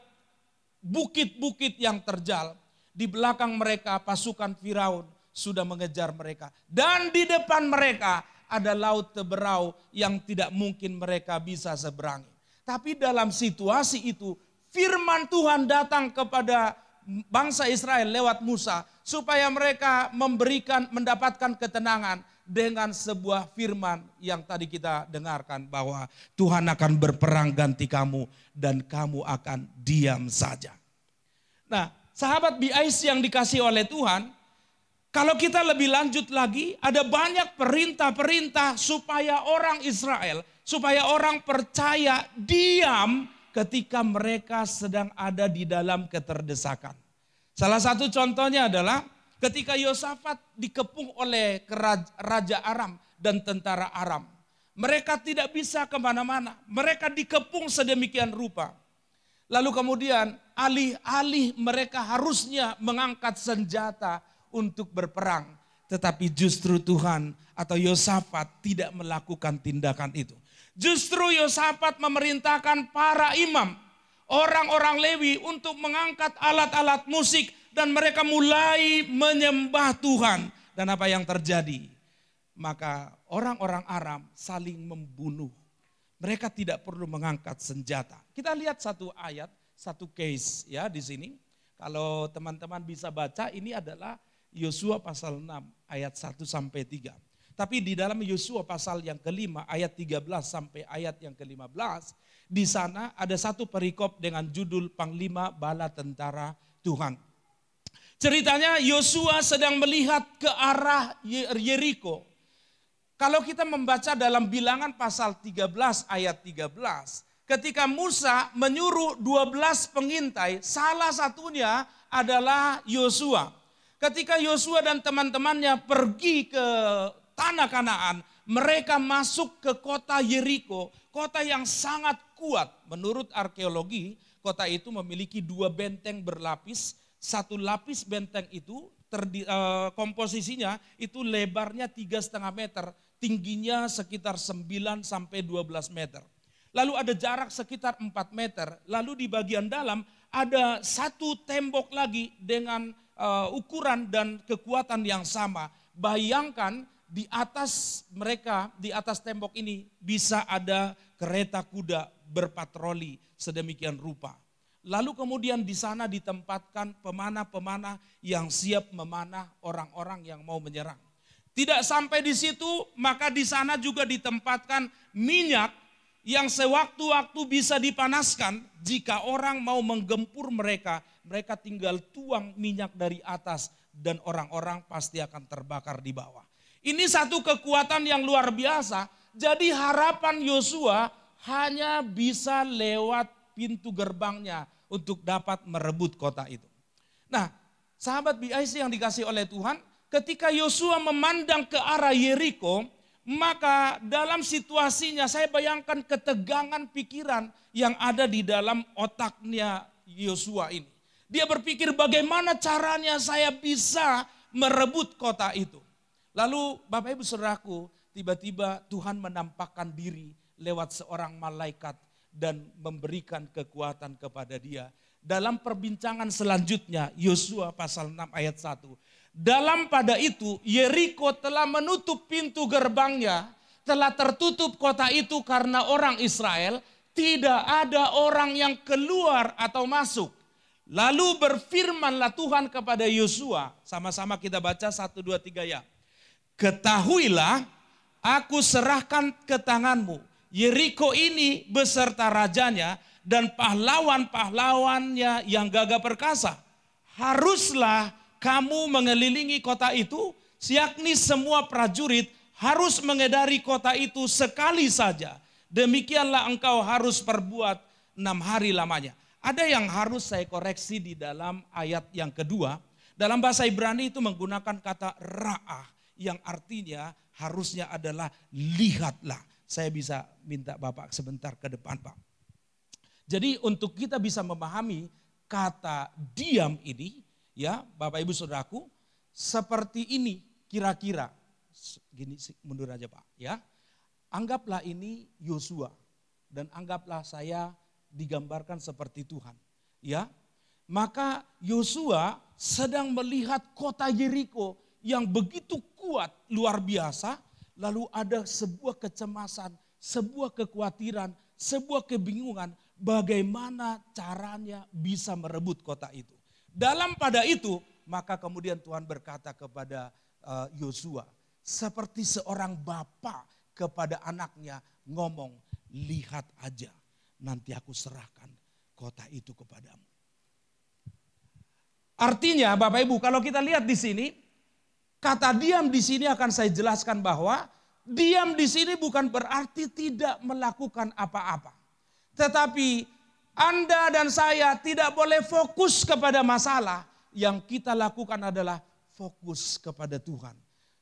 D: bukit-bukit yang terjal. Di belakang mereka pasukan Firaun sudah mengejar mereka. Dan di depan mereka ada laut teberau yang tidak mungkin mereka bisa seberangi. Tapi dalam situasi itu firman Tuhan datang kepada bangsa Israel lewat Musa supaya mereka mendapatkan ketenangan dengan sebuah firman yang tadi kita dengarkan bahwa Tuhan akan berperang ganti kamu dan kamu akan diam saja. Nah, sahabat BIC yang dikasihi oleh Tuhan, kalau kita lebih lanjut lagi, ada banyak perintah-perintah supaya orang Israel, supaya orang percaya diam ketika mereka sedang ada di dalam keterdesakan. Salah satu contohnya adalah ketika Yosafat dikepung oleh Raja Aram dan tentara Aram. Mereka tidak bisa kemana-mana, mereka dikepung sedemikian rupa. Lalu kemudian alih-alih mereka harusnya mengangkat senjata untuk berperang. Tetapi justru Tuhan atau Yosafat tidak melakukan tindakan itu. Justru Yosafat memerintahkan para imam, orang-orang Lewi untuk mengangkat alat-alat musik dan mereka mulai menyembah Tuhan. Dan apa yang terjadi? Maka orang-orang Aram saling membunuh. Mereka tidak perlu mengangkat senjata. Kita lihat satu ayat, satu case ya di sini. Kalau teman-teman bisa baca, ini adalah Yosua pasal 6 ayat 1 sampai 3. Tapi di dalam Yosua pasal yang kelima ayat 13 sampai ayat yang ke-15, di sana ada satu perikop dengan judul Panglima Bala Tentara Tuhan. Ceritanya Yosua sedang melihat ke arah Yeriko. Kalau kita membaca dalam Bilangan pasal 13 ayat 13, ketika Musa menyuruh 12 pengintai, salah satunya adalah Yosua. Ketika Yosua dan teman-temannya pergi ke tanah Kanaan, mereka masuk ke kota Yeriko, kota yang sangat kuat. Menurut arkeologi, kota itu memiliki 2 benteng berlapis. Satu lapis benteng itu komposisinya itu lebarnya 3,5 meter, tingginya sekitar 9 sampai 12 meter. Lalu ada jarak sekitar 4 meter. Lalu di bagian dalam ada satu tembok lagi dengan ukuran dan kekuatan yang sama. Bayangkan di atas mereka, di atas tembok ini bisa ada kereta kuda berpatroli sedemikian rupa. Lalu kemudian di sana ditempatkan pemanah-pemanah yang siap memanah orang-orang yang mau menyerang. Tidak sampai di situ, maka di sana juga ditempatkan minyak yang sewaktu-waktu bisa dipanaskan. Jika orang mau menggempur mereka, mereka tinggal tuang minyak dari atas dan orang-orang pasti akan terbakar di bawah. Ini satu kekuatan yang luar biasa. Jadi harapan Yosua hanya bisa lewat pintu gerbangnya untuk dapat merebut kota itu. Nah, sahabat BIC yang dikasih oleh Tuhan, ketika Yosua memandang ke arah Yeriko, maka dalam situasinya saya bayangkan ketegangan pikiran yang ada di dalam otaknya Yosua ini. Dia berpikir bagaimana caranya saya bisa merebut kota itu. Lalu Bapak Ibu Saudaraku, tiba-tiba Tuhan menampakkan diri lewat seorang malaikat dan memberikan kekuatan kepada dia. Dalam perbincangan selanjutnya, Yosua pasal 6 ayat 1. Dalam pada itu, Yeriko telah menutup pintu gerbangnya, telah tertutup kota itu karena orang Israel, tidak ada orang yang keluar atau masuk. Lalu berfirmanlah Tuhan kepada Yosua, sama-sama kita baca 1, 2, 3 ya. Ketahuilah, aku serahkan ke tanganmu Yeriko ini beserta rajanya dan pahlawan-pahlawannya yang gagah perkasa. Haruslah kamu mengelilingi kota itu, yakni semua prajurit harus mengedari kota itu sekali saja. Demikianlah engkau harus perbuat 6 hari lamanya. Ada yang harus saya koreksi di dalam ayat yang kedua. Dalam bahasa Ibrani itu menggunakan kata ra'ah yang artinya harusnya adalah lihatlah. Saya bisa minta Bapak sebentar ke depan Pak. Jadi untuk kita bisa memahami kata diam ini, ya Bapak Ibu Saudaraku, seperti ini kira-kira. Gini mundur aja Pak ya. Anggaplah ini Yosua dan anggaplah saya digambarkan seperti Tuhan. Ya. Maka Yosua sedang melihat kota Yeriko yang begitu kuat luar biasa. Lalu ada sebuah kecemasan, sebuah kekhawatiran, sebuah kebingungan bagaimana caranya bisa merebut kota itu. Dalam pada itu maka kemudian Tuhan berkata kepada Yosua seperti seorang bapa kepada anaknya ngomong, lihat aja nanti aku serahkan kota itu kepadamu. Artinya Bapak Ibu kalau kita lihat di sini, kata diam di sini akan saya jelaskan bahwa diam di sini bukan berarti tidak melakukan apa-apa. Tetapi Anda dan saya tidak boleh fokus kepada masalah. Yang kita lakukan adalah fokus kepada Tuhan.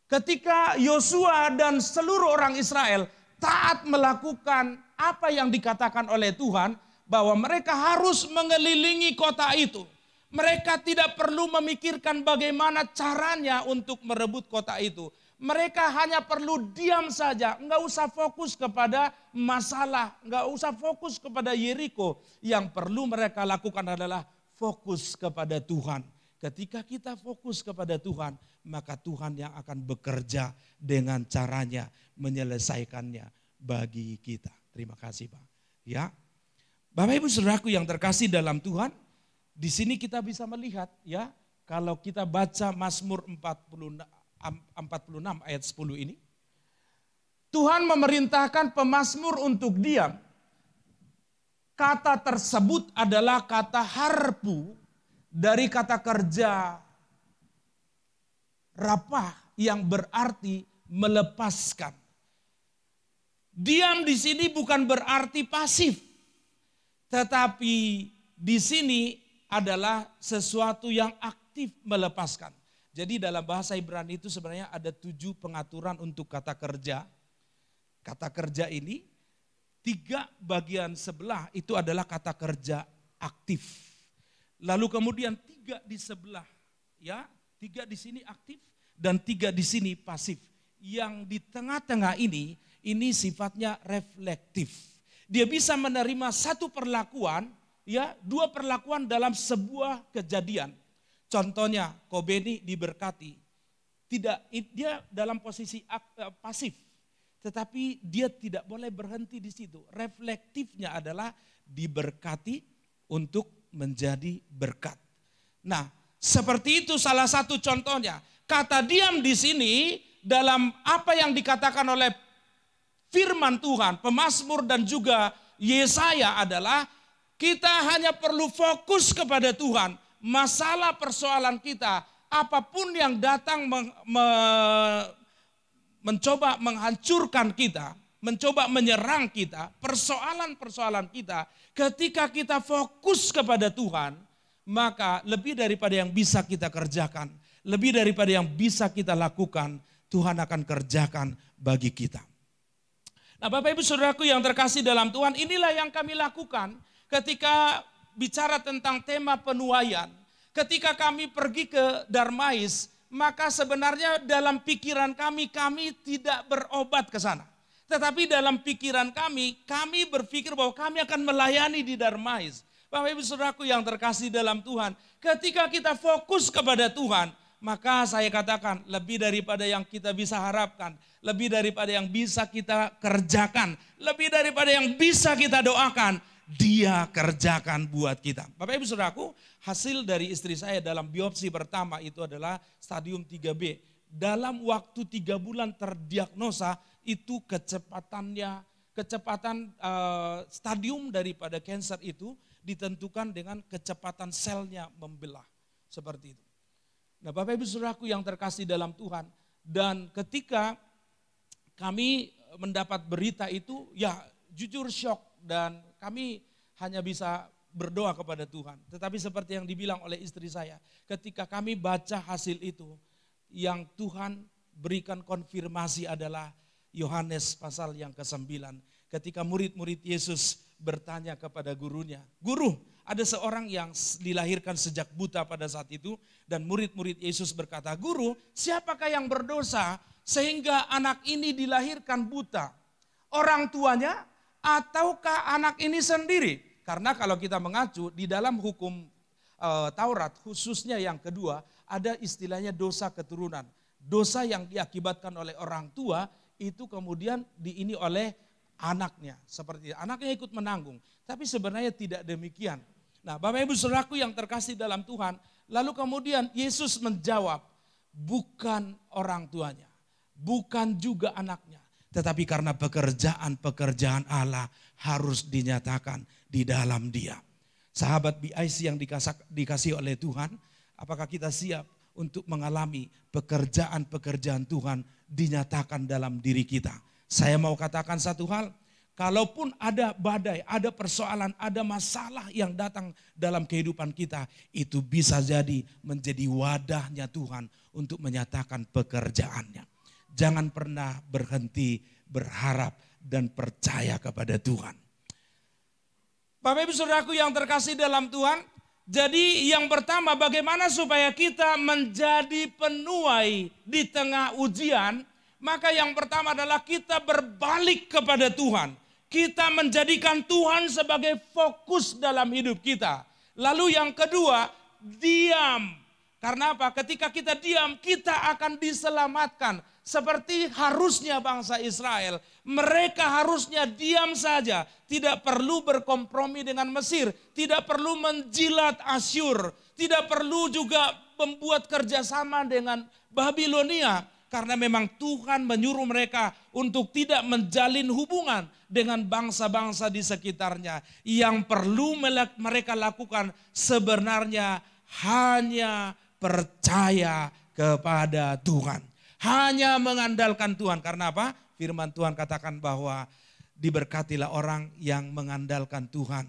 D: Ketika Yosua dan seluruh orang Israel taat melakukan apa yang dikatakan oleh Tuhan, bahwa mereka harus mengelilingi kota itu. Mereka tidak perlu memikirkan bagaimana caranya untuk merebut kota itu. Mereka hanya perlu diam saja, enggak usah fokus kepada masalah, enggak usah fokus kepada Yeriko. Yang perlu mereka lakukan adalah fokus kepada Tuhan. Ketika kita fokus kepada Tuhan, maka Tuhan yang akan bekerja dengan caranya menyelesaikannya bagi kita. Terima kasih Pak. Ya, Bapak Ibu Saudaraku yang terkasih dalam Tuhan, di sini kita bisa melihat ya, kalau kita baca Mazmur 46 ayat 10 ini. Tuhan memerintahkan pemazmur untuk diam. Kata tersebut adalah kata harpu dari kata kerja rapah yang berarti melepaskan. Diam di sini bukan berarti pasif, tetapi di sini adalah sesuatu yang aktif melepaskan. Jadi dalam bahasa Ibrani itu sebenarnya ada 7 pengaturan untuk kata kerja. Kata kerja ini 3 bagian sebelah itu adalah kata kerja aktif. Lalu kemudian 3 di sebelah, ya, 3 di sini aktif dan 3 di sini pasif. Yang di tengah-tengah ini sifatnya reflektif. Dia bisa menerima satu perlakuan, ya, 2 perlakuan dalam sebuah kejadian. Contohnya, Kobeni diberkati. Tidak, dia dalam posisi pasif. Tetapi dia tidak boleh berhenti di situ. Reflektifnya adalah diberkati untuk menjadi berkat. Nah, seperti itu salah satu contohnya. Kata diam di sini dalam apa yang dikatakan oleh firman Tuhan, pemazmur dan juga Yesaya adalah kita hanya perlu fokus kepada Tuhan. Masalah persoalan kita, apapun yang datang mencoba menghancurkan kita, mencoba menyerang kita, persoalan-persoalan kita, ketika kita fokus kepada Tuhan, maka lebih daripada yang bisa kita kerjakan, lebih daripada yang bisa kita lakukan, Tuhan akan kerjakan bagi kita. Nah, Bapak Ibu Saudaraku yang terkasih dalam Tuhan, inilah yang kami lakukan ketika bicara tentang tema penuaian. Ketika kami pergi ke Darmais, maka sebenarnya dalam pikiran kami tidak berobat ke sana. Tetapi dalam pikiran kami berpikir bahwa kami akan melayani di Darmais. Bapak Ibu Saudaraku yang terkasih dalam Tuhan, ketika kita fokus kepada Tuhan, maka saya katakan lebih daripada yang kita bisa harapkan, lebih daripada yang bisa kita kerjakan, lebih daripada yang bisa kita doakan, Dia kerjakan buat kita. Bapak Ibu Saudaraku, hasil dari istri saya dalam biopsi pertama itu adalah stadium 3B. Dalam waktu 3 bulan terdiagnosa, itu kecepatan stadium daripada kanker itu ditentukan dengan kecepatan selnya membelah. Seperti itu. Nah, Bapak Ibu Saudaraku yang terkasih dalam Tuhan, dan ketika kami mendapat berita itu, ya jujur syok, dan kami hanya bisa berdoa kepada Tuhan. Tetapi seperti yang dibilang oleh istri saya, ketika kami baca hasil itu, yang Tuhan berikan konfirmasi adalah Yohanes pasal yang ke-9. Ketika murid-murid Yesus bertanya kepada gurunya, "Guru, ada seorang yang dilahirkan sejak buta pada saat itu," dan murid-murid Yesus berkata, "Guru, siapakah yang berdosa sehingga anak ini dilahirkan buta? Orang tuanya ataukah anak ini sendiri?" Karena kalau kita mengacu di dalam hukum Taurat, khususnya yang kedua, ada istilahnya dosa keturunan. Dosa yang diakibatkan oleh orang tua itu kemudian diini oleh anaknya. Seperti anaknya ikut menanggung. Tapi sebenarnya tidak demikian. Nah, Bapak Ibu Saudaraku yang terkasih dalam Tuhan, lalu kemudian Yesus menjawab, bukan orang tuanya, bukan juga anaknya, tetapi karena pekerjaan Allah harus dinyatakan di dalam Dia. Sahabat BIC yang dikasih oleh Tuhan, apakah kita siap untuk mengalami pekerjaan Tuhan dinyatakan dalam diri kita? Saya mau katakan satu hal, kalaupun ada badai, ada persoalan, ada masalah yang datang dalam kehidupan kita, itu bisa jadi menjadi wadahnya Tuhan untuk menyatakan pekerjaannya. Jangan pernah berhenti berharap dan percaya kepada Tuhan. Bapak Ibu Saudaraku yang terkasih dalam Tuhan, jadi yang pertama bagaimana supaya kita menjadi penuai di tengah ujian, maka yang pertama adalah kita berbalik kepada Tuhan. Kita menjadikan Tuhan sebagai fokus dalam hidup kita. Lalu yang kedua, diam. Karena apa? Ketika kita diam, kita akan diselamatkan. Seperti harusnya bangsa Israel, mereka harusnya diam saja, tidak perlu berkompromi dengan Mesir, tidak perlu menjilat Asyur, tidak perlu juga membuat kerjasama dengan Babilonia, karena memang Tuhan menyuruh mereka untuk tidak menjalin hubungan dengan bangsa-bangsa di sekitarnya. Yang perlu mereka lakukan sebenarnya hanya percaya kepada Tuhan. Hanya mengandalkan Tuhan. Karena apa? Firman Tuhan katakan bahwa diberkatilah orang yang mengandalkan Tuhan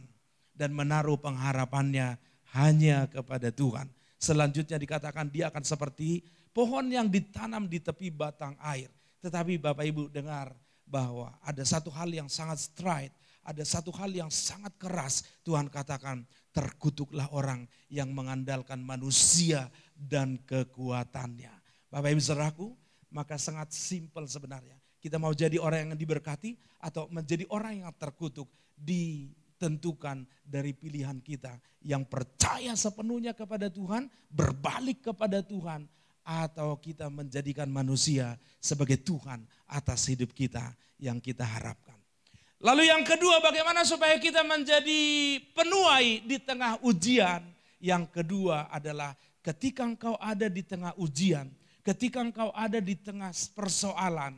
D: dan menaruh pengharapannya hanya kepada Tuhan. Selanjutnya dikatakan dia akan seperti pohon yang ditanam di tepi batang air. Tetapi Bapak Ibu dengar bahwa ada satu hal yang sangat straight, ada satu hal yang sangat keras. Tuhan katakan terkutuklah orang yang mengandalkan manusia dan kekuatannya. Bapak Ibu saudaraku, maka sangat simpel sebenarnya. Kita mau jadi orang yang diberkati atau menjadi orang yang terkutuk ditentukan dari pilihan kita yang percaya sepenuhnya kepada Tuhan, berbalik kepada Tuhan, atau kita menjadikan manusia sebagai Tuhan atas hidup kita yang kita harapkan. Lalu yang kedua, bagaimana supaya kita menjadi penuai di tengah ujian? Yang kedua adalah ketika engkau ada di tengah ujian, ketika engkau ada di tengah persoalan,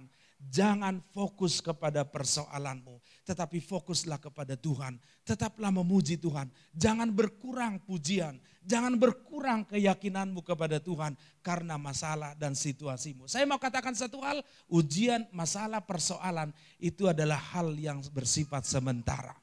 D: jangan fokus kepada persoalanmu, tetapi fokuslah kepada Tuhan. Tetaplah memuji Tuhan. Jangan berkurang pujian, jangan berkurang keyakinanmu kepada Tuhan karena masalah dan situasimu. Saya mau katakan satu hal, ujian, masalah, persoalan itu adalah hal yang bersifat sementara.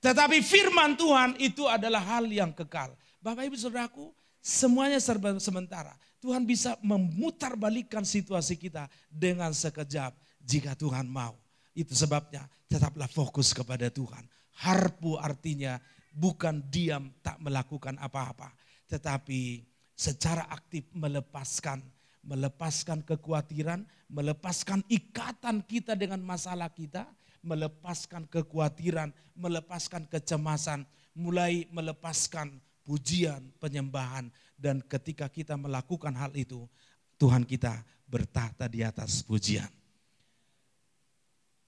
D: Tetapi firman Tuhan itu adalah hal yang kekal. Bapak Ibu saudaraku, semuanya serba sementara. Tuhan bisa memutarbalikkan situasi kita dengan sekejap jika Tuhan mau. Itu sebabnya tetaplah fokus kepada Tuhan. Harpu artinya bukan diam tak melakukan apa-apa. Tetapi secara aktif melepaskan kekhawatiran, melepaskan ikatan kita dengan masalah kita, melepaskan kekhawatiran, melepaskan kecemasan, mulai melepaskan pujian, penyembahan. Dan ketika kita melakukan hal itu, Tuhan kita bertahta di atas pujian.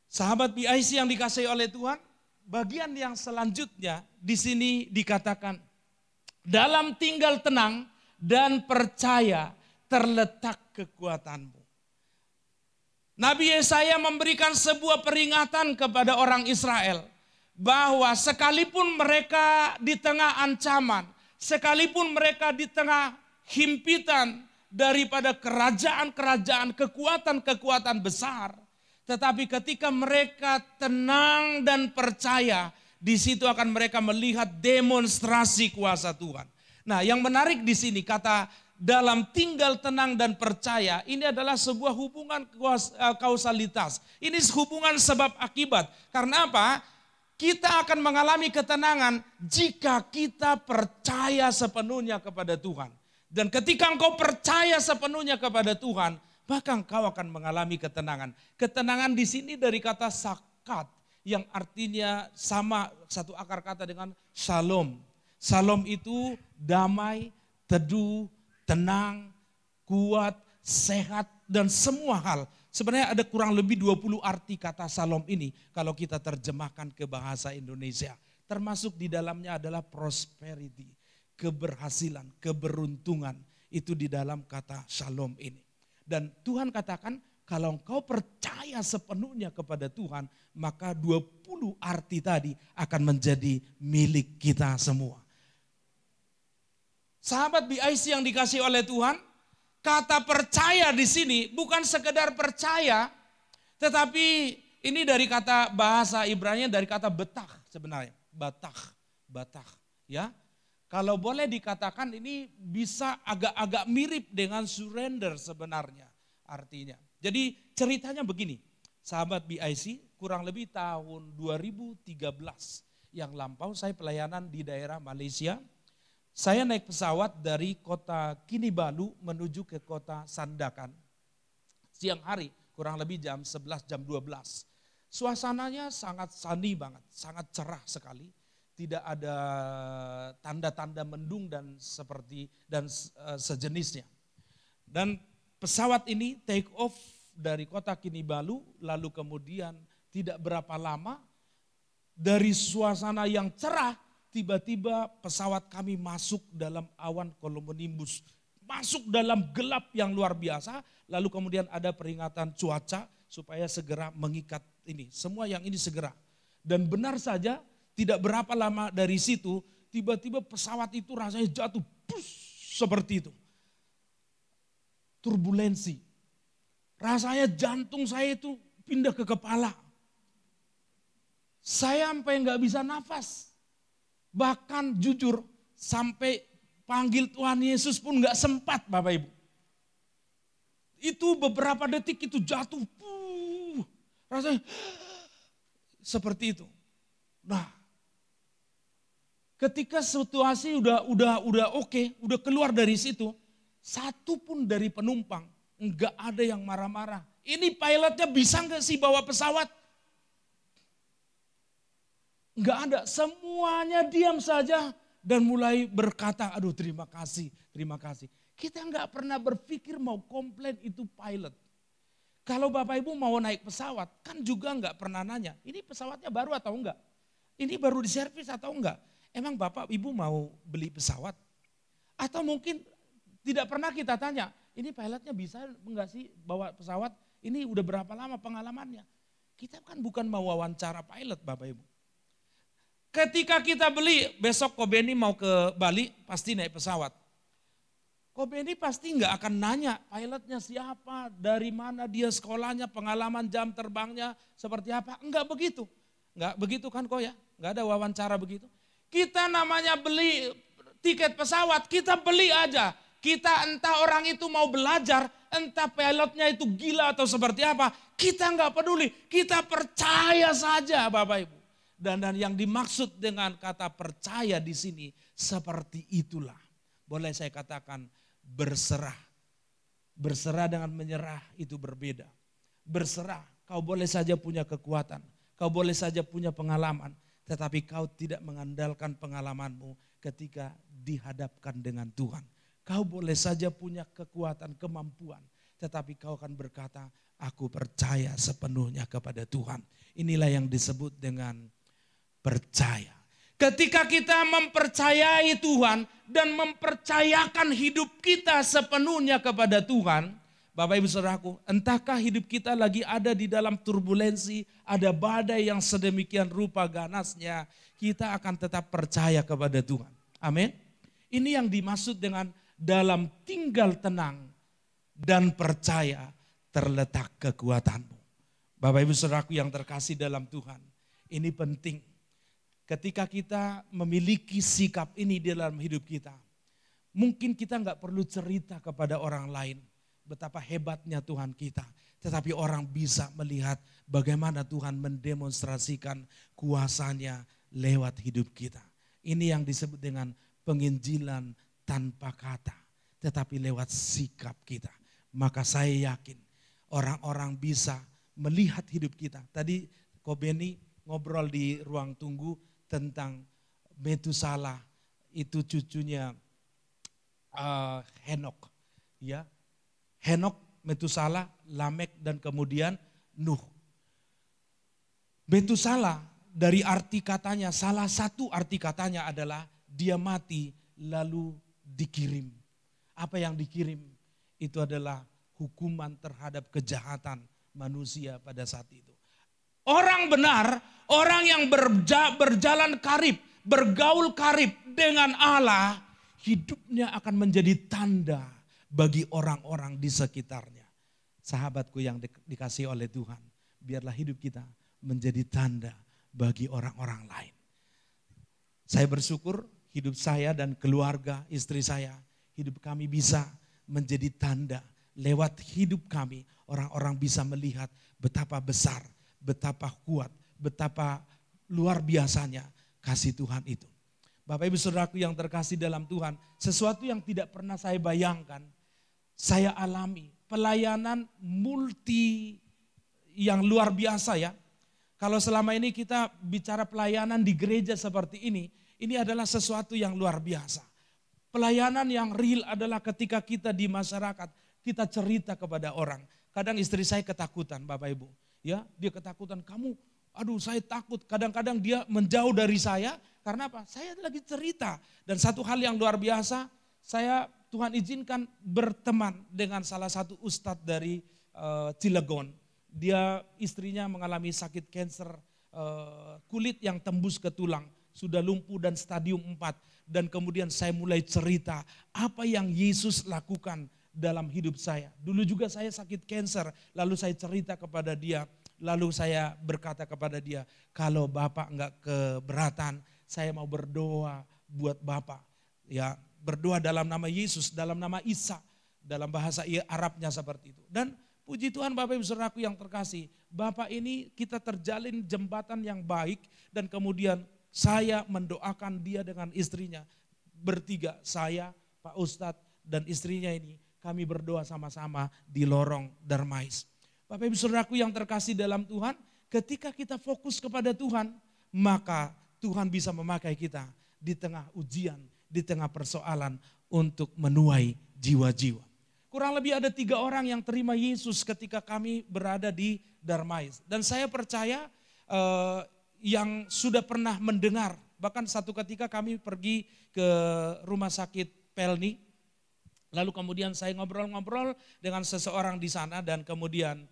D: Sahabat BIC yang dikasihi oleh Tuhan, bagian yang selanjutnya di sini dikatakan, dalam tinggal tenang dan percaya terletak kekuatanmu. Nabi Yesaya memberikan sebuah peringatan kepada orang Israel, bahwa sekalipun mereka di tengah ancaman, sekalipun mereka di tengah himpitan daripada kerajaan-kerajaan, kekuatan-kekuatan besar, tetapi ketika mereka tenang dan percaya, di situ akan mereka melihat demonstrasi kuasa Tuhan. Nah, yang menarik di sini kata dalam tinggal tenang dan percaya, ini adalah sebuah hubungan kausalitas. Ini hubungan sebab akibat. Karena apa? Kita akan mengalami ketenangan jika kita percaya sepenuhnya kepada Tuhan. Dan ketika engkau percaya sepenuhnya kepada Tuhan, maka engkau akan mengalami ketenangan. Ketenangan di sini dari kata sakat, yang artinya sama satu akar kata dengan shalom. Shalom itu damai, teduh, tenang, kuat, sehat, dan semua hal. Sebenarnya ada kurang lebih 20 arti kata shalom ini kalau kita terjemahkan ke bahasa Indonesia. Termasuk di dalamnya adalah prosperity, keberhasilan, keberuntungan. Itu di dalam kata shalom ini. Dan Tuhan katakan kalau engkau percaya sepenuhnya kepada Tuhan, maka 20 arti tadi akan menjadi milik kita semua. Sahabat BIC yang dikasihi oleh Tuhan, kata percaya di sini bukan sekedar percaya, tetapi ini dari kata bahasa Ibrani, dari kata betah sebenarnya. Batah, ya. Kalau boleh dikatakan ini bisa agak-agak mirip dengan surrender sebenarnya artinya. Jadi ceritanya begini, sahabat BIC kurang lebih tahun 2013 yang lampau saya pelayanan di daerah Malaysia. Saya naik pesawat dari kota Kinabalu menuju ke kota Sandakan. Siang hari kurang lebih jam 11, jam 12. Suasananya sangat sunny banget, sangat cerah sekali. Tidak ada tanda-tanda mendung dan sejenisnya. Dan pesawat ini take off dari kota Kinabalu, lalu kemudian tidak berapa lama dari suasana yang cerah, tiba-tiba pesawat kami masuk dalam awan cumulonimbus, masuk dalam gelap yang luar biasa, lalu kemudian ada peringatan cuaca supaya segera mengikat ini, semua yang ini segera. Dan benar saja, tidak berapa lama dari situ, tiba-tiba pesawat itu rasanya jatuh, seperti itu. turbulensi. Rasanya jantung saya itu pindah ke kepala. Saya sampai nggak bisa nafas. Bahkan jujur sampai panggil Tuhan Yesus pun nggak sempat Bapak Ibu. Itu beberapa detik itu jatuh. Rasanya seperti itu. Nah, ketika situasi udah oke, udah keluar dari situ, satu pun dari penumpang enggak ada yang marah-marah. Ini pilotnya bisa enggak sih bawa pesawat? Enggak ada, semuanya diam saja dan mulai berkata, aduh terima kasih, terima kasih. Kita enggak pernah berpikir mau komplain itu pilot. Kalau Bapak Ibu mau naik pesawat, kan juga enggak pernah nanya, ini pesawatnya baru atau enggak? Ini baru diservis atau enggak? Emang Bapak Ibu mau beli pesawat? Atau mungkin tidak pernah kita tanya, ini pilotnya bisa enggak sih bawa pesawat? Ini udah berapa lama pengalamannya? Kita kan bukan mau wawancara pilot Bapak Ibu. Ketika kita beli, besok Ko Beni mau ke Bali, pasti naik pesawat. Ko Beni pasti enggak akan nanya pilotnya siapa, dari mana dia sekolahnya, pengalaman jam terbangnya seperti apa. Enggak begitu. Enggak begitu kan Ko ya? Enggak ada wawancara begitu. Kita namanya beli tiket pesawat, kita beli aja. Kita entah orang itu mau belajar, entah pilotnya itu gila atau seperti apa. Kita enggak peduli, kita percaya saja Bapak Ibu. Dan yang dimaksud dengan kata percaya di sini seperti itulah. Boleh saya katakan berserah. Berserah dengan menyerah itu berbeda. Berserah, kau boleh saja punya kekuatan. Kau boleh saja punya pengalaman. Tetapi kau tidak mengandalkan pengalamanmu ketika dihadapkan dengan Tuhan. Kau boleh saja punya kekuatan, kemampuan. Tetapi kau akan berkata, aku percaya sepenuhnya kepada Tuhan. Inilah yang disebut dengan percaya. Ketika kita mempercayai Tuhan dan mempercayakan hidup kita sepenuhnya kepada Tuhan, Bapak Ibu Saudaraku, entahkah hidup kita lagi ada di dalam turbulensi, ada badai yang sedemikian rupa ganasnya, kita akan tetap percaya kepada Tuhan. Amin. Ini yang dimaksud dengan dalam tinggal tenang dan percaya terletak kekuatanmu. Bapak Ibu Saudaraku yang terkasih dalam Tuhan, ini penting. Ketika kita memiliki sikap ini di dalam hidup kita, mungkin kita nggak perlu cerita kepada orang lain betapa hebatnya Tuhan kita. Tetapi orang bisa melihat bagaimana Tuhan mendemonstrasikan kuasanya lewat hidup kita. Ini yang disebut dengan penginjilan tanpa kata, tetapi lewat sikap kita. Maka saya yakin orang-orang bisa melihat hidup kita. Tadi Ko Beni ngobrol di ruang tunggu tentang Metusala, itu cucunya Henok, ya. Henok, Metusala, Lamek dan kemudian Nuh. Metusala dari arti katanya, salah satu arti katanya adalah dia mati lalu dikirim. Apa yang dikirim? Itu adalah hukuman terhadap kejahatan manusia pada saat itu. Orang benar, orang yang berjalan karib, bergaul karib dengan Allah, hidupnya akan menjadi tanda bagi orang-orang di sekitarnya. Sahabatku yang dikasihi oleh Tuhan, biarlah hidup kita menjadi tanda bagi orang-orang lain. Saya bersyukur hidup saya dan keluarga, istri saya, hidup kami bisa menjadi tanda. Lewat hidup kami, orang-orang bisa melihat betapa besar, betapa kuat, betapa luar biasanya kasih Tuhan itu. Bapak Ibu Saudaraku yang terkasih dalam Tuhan, sesuatu yang tidak pernah saya bayangkan, saya alami pelayanan multi yang luar biasa ya. Kalau selama ini kita bicara pelayanan di gereja seperti ini adalah sesuatu yang luar biasa. Pelayanan yang real adalah ketika kita di masyarakat, kita cerita kepada orang. Kadang istri saya ketakutan Bapak Ibu. Ya, dia ketakutan, kamu, aduh saya takut. Kadang-kadang dia menjauh dari saya, karena apa? Saya lagi cerita. Dan satu hal yang luar biasa, Tuhan izinkan berteman dengan salah satu ustadz dari Cilegon. Dia istrinya mengalami sakit kanker kulit yang tembus ke tulang. Sudah lumpuh dan stadium 4. Dan kemudian saya mulai cerita apa yang Yesus lakukan dalam hidup saya. Dulu juga saya sakit kanker, lalu saya cerita kepada dia, lalu saya berkata kepada dia, kalau Bapak enggak keberatan, saya mau berdoa buat Bapak. Ya, berdoa dalam nama Yesus, dalam nama Isa, dalam bahasa Arabnya seperti itu. Dan puji Tuhan Bapak Ibu Saudaraku yang terkasih, Bapak ini kita terjalin jembatan yang baik dan kemudian saya mendoakan dia dengan istrinya. Bertiga, saya, Pak Ustadz dan istrinya ini, kami berdoa sama-sama di lorong Darmais. Bapak Ibu Saudaraku yang terkasih dalam Tuhan, ketika kita fokus kepada Tuhan, maka Tuhan bisa memakai kita di tengah ujian, di tengah persoalan untuk menuai jiwa-jiwa. Kurang lebih ada 3 orang yang terima Yesus ketika kami berada di Darmais. Dan saya percaya yang sudah pernah mendengar, bahkan satu ketika kami pergi ke rumah sakit Pelni, lalu kemudian saya ngobrol-ngobrol dengan seseorang di sana dan kemudian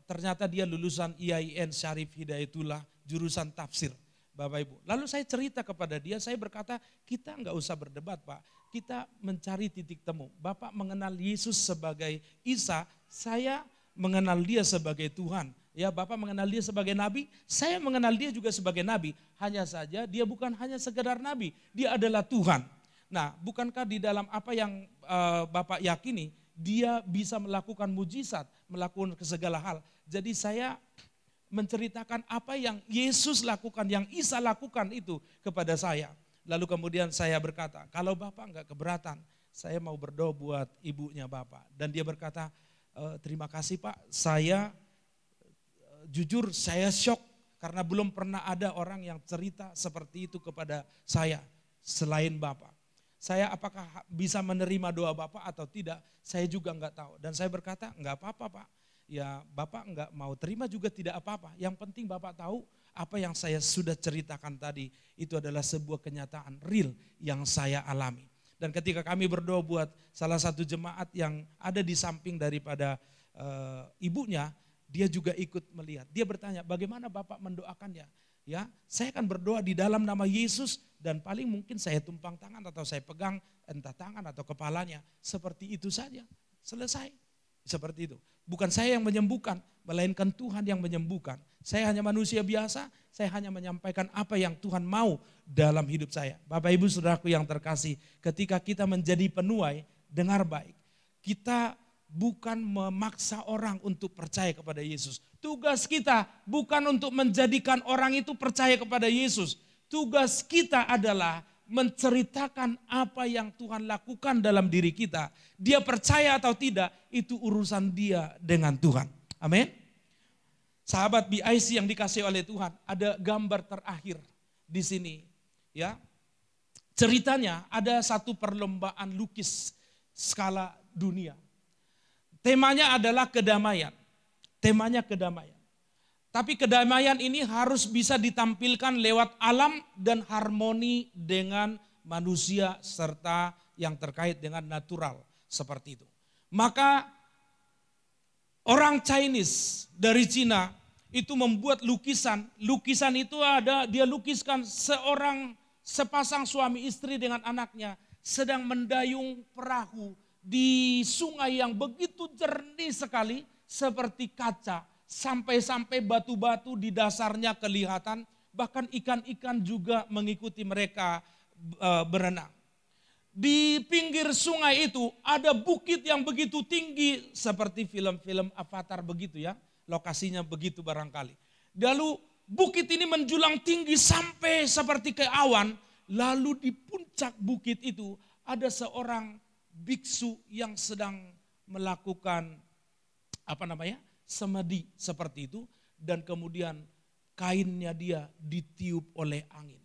D: ternyata dia lulusan IAIN Syarif Hidayatullah, jurusan tafsir. Bapak Ibu. Lalu saya cerita kepada dia, saya berkata kita enggak usah berdebat Pak, kita mencari titik temu. Bapak mengenal Yesus sebagai Isa, saya mengenal dia sebagai Tuhan. Ya, Bapak mengenal dia sebagai Nabi, saya mengenal dia juga sebagai Nabi. Hanya saja dia bukan hanya sekedar Nabi, dia adalah Tuhan. Nah, bukankah di dalam apa yang Bapak yakini, dia bisa melakukan mujizat, melakukan segala hal. Jadi saya menceritakan apa yang Yesus lakukan, yang Isa lakukan itu kepada saya. Lalu kemudian saya berkata, kalau Bapak enggak keberatan, saya mau berdoa buat ibunya Bapak. Dan dia berkata, terima kasih Pak, saya jujur saya syok karena belum pernah ada orang yang cerita seperti itu kepada saya selain Bapak. Saya apakah bisa menerima doa Bapak atau tidak, saya juga enggak tahu. Dan saya berkata, enggak apa-apa Pak. Ya Bapak enggak mau terima juga tidak apa-apa. Yang penting Bapak tahu apa yang saya sudah ceritakan tadi. Itu adalah sebuah kenyataan real yang saya alami. Dan ketika kami berdoa buat salah satu jemaat yang ada di samping daripada ibunya, dia juga ikut melihat. Dia bertanya, bagaimana Bapak mendoakannya? Ya, saya akan berdoa di dalam nama Yesus dan paling mungkin saya tumpang tangan atau saya pegang entah tangan atau kepalanya. Seperti itu saja, selesai. Seperti itu. Bukan saya yang menyembuhkan, melainkan Tuhan yang menyembuhkan. Saya hanya manusia biasa, saya hanya menyampaikan apa yang Tuhan mau dalam hidup saya. Bapak Ibu Saudaraku yang terkasih, ketika kita menjadi penuai, dengar baik. Kita bukan memaksa orang untuk percaya kepada Yesus. Tugas kita bukan untuk menjadikan orang itu percaya kepada Yesus. Tugas kita adalah menceritakan apa yang Tuhan lakukan dalam diri kita. Dia percaya atau tidak, itu urusan dia dengan Tuhan. Amin. Sahabat BIC yang dikasih oleh Tuhan, ada gambar terakhir di sini. Ya, ceritanya ada satu perlombaan lukis skala dunia. Temanya adalah kedamaian. Temanya kedamaian. Tapi kedamaian ini harus bisa ditampilkan lewat alam dan harmoni dengan manusia serta yang terkait dengan natural seperti itu. Maka orang Chinese dari Cina itu membuat lukisan. Lukisan itu ada, dia lukiskan sepasang suami istri dengan anaknya sedang mendayung perahu di sungai yang begitu jernih sekali seperti kaca. Sampai-sampai batu-batu di dasarnya kelihatan, bahkan ikan-ikan juga mengikuti mereka berenang. Di pinggir sungai itu ada bukit yang begitu tinggi seperti film-film Avatar begitu ya, lokasinya begitu barangkali. Lalu bukit ini menjulang tinggi sampai seperti ke awan, lalu di puncak bukit itu ada seorang biksu yang sedang melakukan semedi seperti itu, dan kemudian kainnya dia ditiup oleh angin.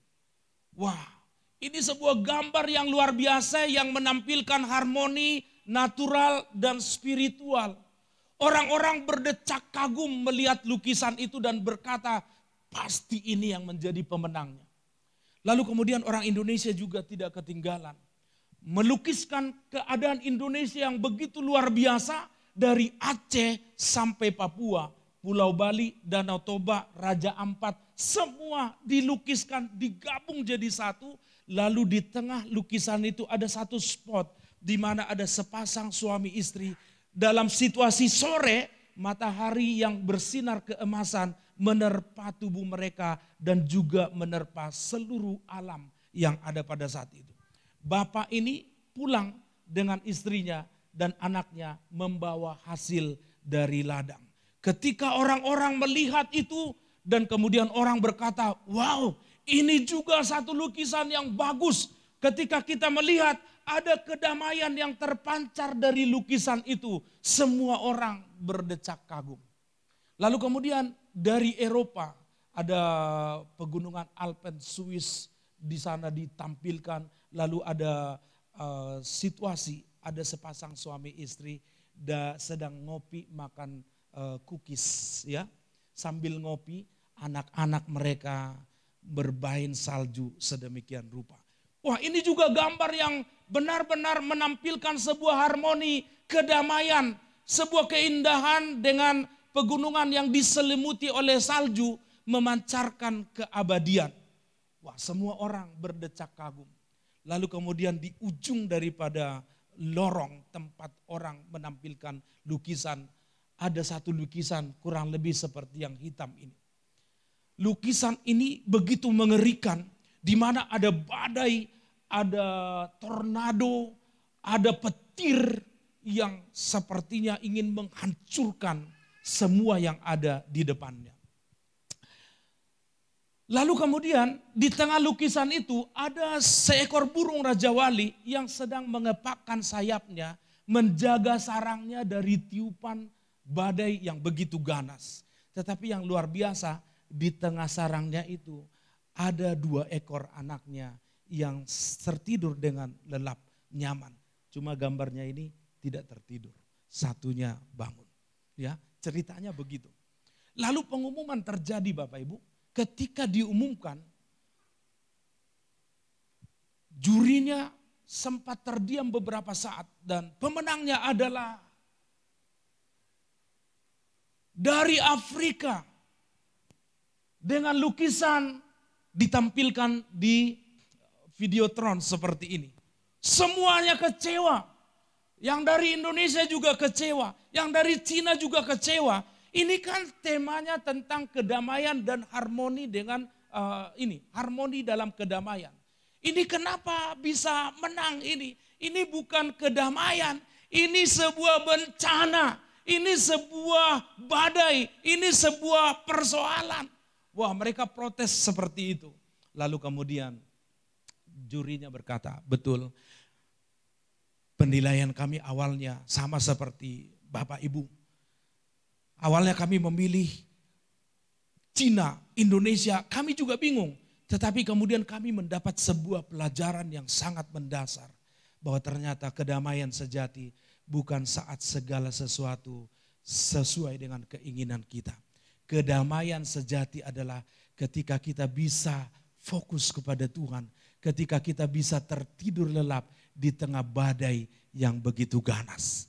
D: Wah, ini sebuah gambar yang luar biasa yang menampilkan harmoni natural dan spiritual. Orang-orang berdecak kagum melihat lukisan itu dan berkata, pasti ini yang menjadi pemenangnya. Lalu kemudian orang Indonesia juga tidak ketinggalan. Melukiskan keadaan Indonesia yang begitu luar biasa, dari Aceh sampai Papua, Pulau Bali, Danau Toba, Raja Ampat, semua dilukiskan, digabung jadi satu. Lalu di tengah lukisan itu ada satu spot, di mana ada sepasang suami istri dalam situasi sore, matahari yang bersinar keemasan menerpa tubuh mereka dan juga menerpa seluruh alam yang ada pada saat itu. Bapak ini pulang dengan istrinya dan anaknya membawa hasil dari ladang. Ketika orang-orang melihat itu dan kemudian orang berkata, wow, ini juga satu lukisan yang bagus. Ketika kita melihat ada kedamaian yang terpancar dari lukisan itu, semua orang berdecak kagum. Lalu kemudian dari Eropa ada pegunungan Alpen Swiss, di sana ditampilkan, lalu ada situasi, ada sepasang suami istri sedang ngopi makan cookies ya. Sambil ngopi, anak-anak mereka bermain salju sedemikian rupa. Wah, ini juga gambar yang benar-benar menampilkan sebuah harmoni, kedamaian, sebuah keindahan dengan pegunungan yang diselimuti oleh salju memancarkan keabadian. Wah, semua orang berdecak kagum. Lalu kemudian di ujung daripada lorong tempat orang menampilkan lukisan, ada satu lukisan kurang lebih seperti yang hitam ini. Lukisan ini begitu mengerikan, di mana ada badai, ada tornado, ada petir yang sepertinya ingin menghancurkan semua yang ada di depannya. Lalu kemudian di tengah lukisan itu ada seekor burung Raja Wali yang sedang mengepakkan sayapnya, menjaga sarangnya dari tiupan badai yang begitu ganas. Tetapi yang luar biasa, di tengah sarangnya itu ada 2 ekor anaknya yang tertidur dengan lelap nyaman. Cuma gambarnya ini tidak tertidur, satunya bangun. Ya, ceritanya begitu. Lalu pengumuman terjadi Bapak Ibu, ketika diumumkan jurinya sempat terdiam beberapa saat dan pemenangnya adalah dari Afrika. Dengan lukisan ditampilkan di Videotron seperti ini. Semuanya kecewa. Yang dari Indonesia juga kecewa. Yang dari Cina juga kecewa. Ini kan temanya tentang kedamaian dan harmoni dengan harmoni dalam kedamaian. Ini kenapa bisa menang ini? Ini bukan kedamaian, ini sebuah bencana, ini sebuah badai, ini sebuah persoalan. Wah, mereka protes seperti itu. Lalu kemudian jurinya berkata, betul, penilaian kami awalnya sama seperti Bapak Ibu. Awalnya kami memilih Cina, Indonesia, kami juga bingung. Tetapi kemudian kami mendapat sebuah pelajaran yang sangat mendasar. Bahwa ternyata kedamaian sejati bukan saat segala sesuatu sesuai dengan keinginan kita. Kedamaian sejati adalah ketika kita bisa fokus kepada Tuhan. Ketika kita bisa tertidur lelap di tengah badai yang begitu ganas.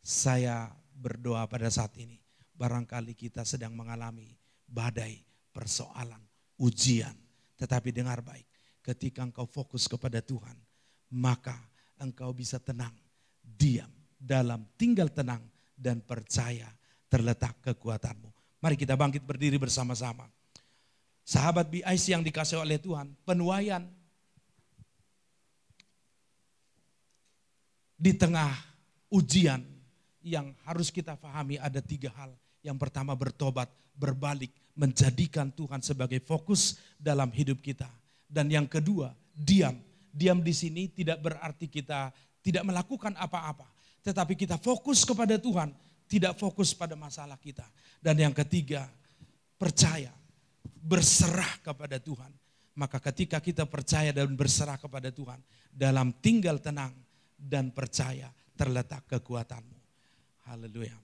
D: Saya berdoa pada saat ini. Barangkali kita sedang mengalami badai, persoalan, ujian. Tetapi dengar baik, ketika engkau fokus kepada Tuhan, maka engkau bisa tenang, diam, dalam tinggal tenang dan percaya terletak kekuatanmu. Mari kita bangkit berdiri bersama-sama. Sahabat BIC yang dikasihi oleh Tuhan, penuaian di tengah ujian yang harus kita pahami ada 3 hal. Yang pertama bertobat, berbalik, menjadikan Tuhan sebagai fokus dalam hidup kita. Dan yang kedua, diam. Diam di sini tidak berarti kita tidak melakukan apa-apa. Tetapi kita fokus kepada Tuhan, tidak fokus pada masalah kita. Dan yang ketiga, percaya, berserah kepada Tuhan. Maka ketika kita percaya dan berserah kepada Tuhan, dalam tinggal tenang dan percaya terletak kekuatanmu. Haleluya.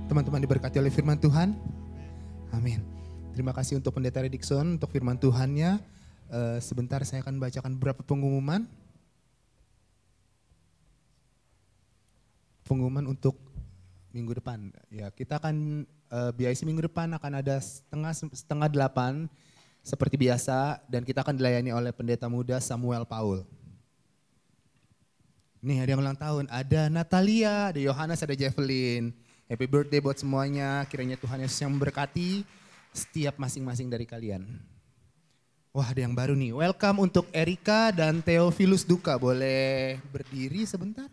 A: Teman-teman diberkati oleh firman Tuhan. Amin. Terima kasih untuk Pendeta Redikson untuk firman Tuhannya. Sebentar saya akan bacakan beberapa pengumuman. Pengumuman untuk minggu depan. Ya, kita akan BIC minggu depan akan ada setengah 8 seperti biasa, dan kita akan dilayani oleh pendeta muda Samuel Paul. Nih ada yang ulang tahun, ada Natalia, ada Yohanes, ada Javelin. Happy birthday buat semuanya, kiranya Tuhan Yesus yang memberkati setiap masing-masing dari kalian. Wah, ada yang baru nih, welcome untuk Erika dan Theophilus Duka, boleh berdiri sebentar?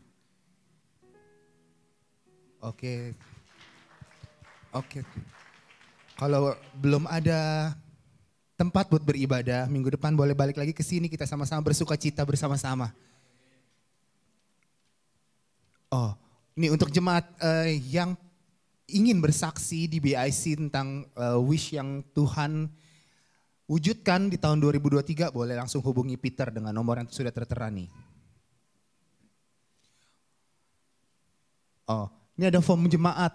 A: Oke. Kalau belum ada tempat buat beribadah, minggu depan boleh balik lagi ke sini, kita sama-sama bersuka cita bersama-sama. Oh, ini untuk jemaat yang ingin bersaksi di BIC tentang wish yang Tuhan wujudkan di tahun 2023, boleh langsung hubungi Peter dengan nomor yang sudah tertera nih. Oh, ini ada form jemaat,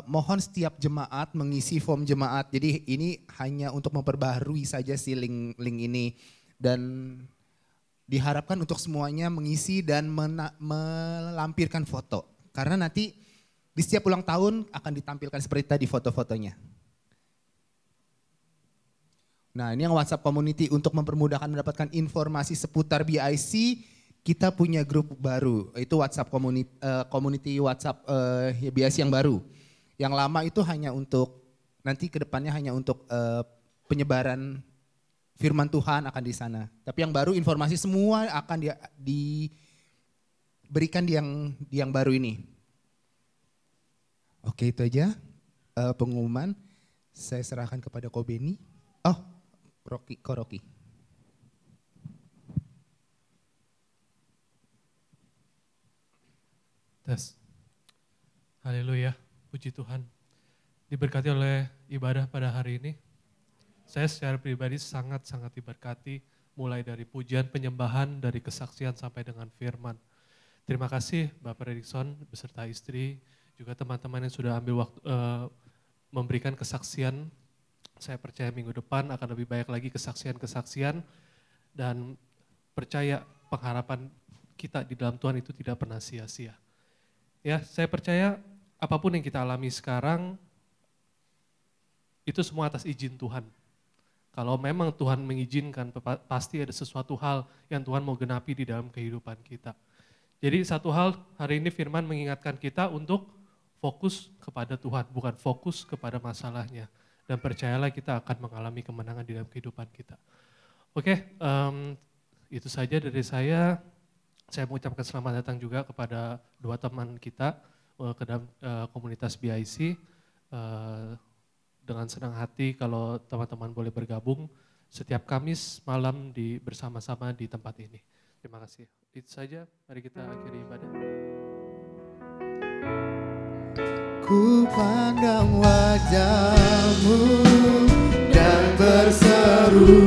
A: mohon setiap jemaat mengisi form jemaat. Jadi ini hanya untuk memperbaharui saja si link ini, dan diharapkan untuk semuanya mengisi dan melampirkan foto. Karena nanti di setiap ulang tahun akan ditampilkan seperti tadi foto-fotonya. Nah, ini yang WhatsApp community untuk mempermudahkan mendapatkan informasi seputar BIC. Kita punya grup baru, itu WhatsApp community WhatsApp BIC yang baru. Yang lama itu hanya untuk, nanti kedepannya hanya untuk penyebaran firman Tuhan akan di sana. Tapi yang baru informasi semua akan diberikan di yang baru ini. Oke, itu aja pengumuman. Saya serahkan kepada Ko Beni. Oh, Rocky.
F: Tes. Haleluya, puji Tuhan. Diberkati oleh ibadah pada hari ini. Saya secara pribadi sangat-sangat diberkati, mulai dari pujian, penyembahan, dari kesaksian sampai dengan firman. Terima kasih Bapak Redikson beserta istri, juga teman-teman yang sudah ambil waktu memberikan kesaksian. Saya percaya minggu depan akan lebih banyak lagi kesaksian-kesaksian, dan percaya pengharapan kita di dalam Tuhan itu tidak pernah sia-sia. Ya, saya percaya apapun yang kita alami sekarang, itu semua atas izin Tuhan. Kalau memang Tuhan mengizinkan, pasti ada sesuatu hal yang Tuhan mau genapi di dalam kehidupan kita. Jadi satu hal, hari ini firman mengingatkan kita untuk fokus kepada Tuhan, bukan fokus kepada masalahnya. Dan percayalah kita akan mengalami kemenangan di dalam kehidupan kita. Oke, itu saja dari saya. Saya mengucapkan selamat datang juga kepada dua teman kita ke dalam komunitas BIC. Dengan senang hati kalau teman-teman boleh bergabung setiap Kamis malam bersama-sama di tempat ini. Terima kasih. Itu saja, mari kita akhiri ibadah.
A: Ku pandang wajah-Mu dan berseru,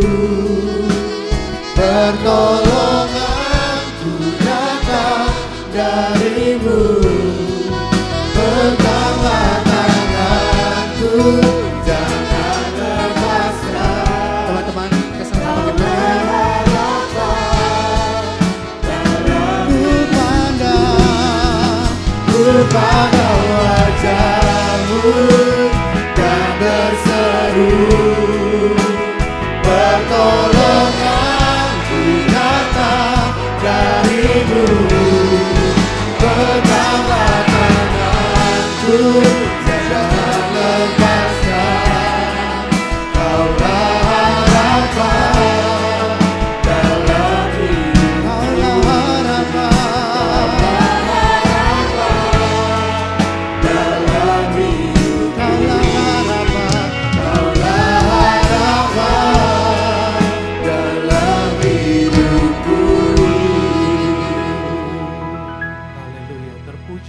A: pertolonganku datang dari-Mu, peganglah tanganku. Pada wajah-Mu dan berseru, pertolonganku datang dari-Mu, peganglah tanganku, jangan lepaskan, Kaulah harapan dalam hidup, Kaulah harapan.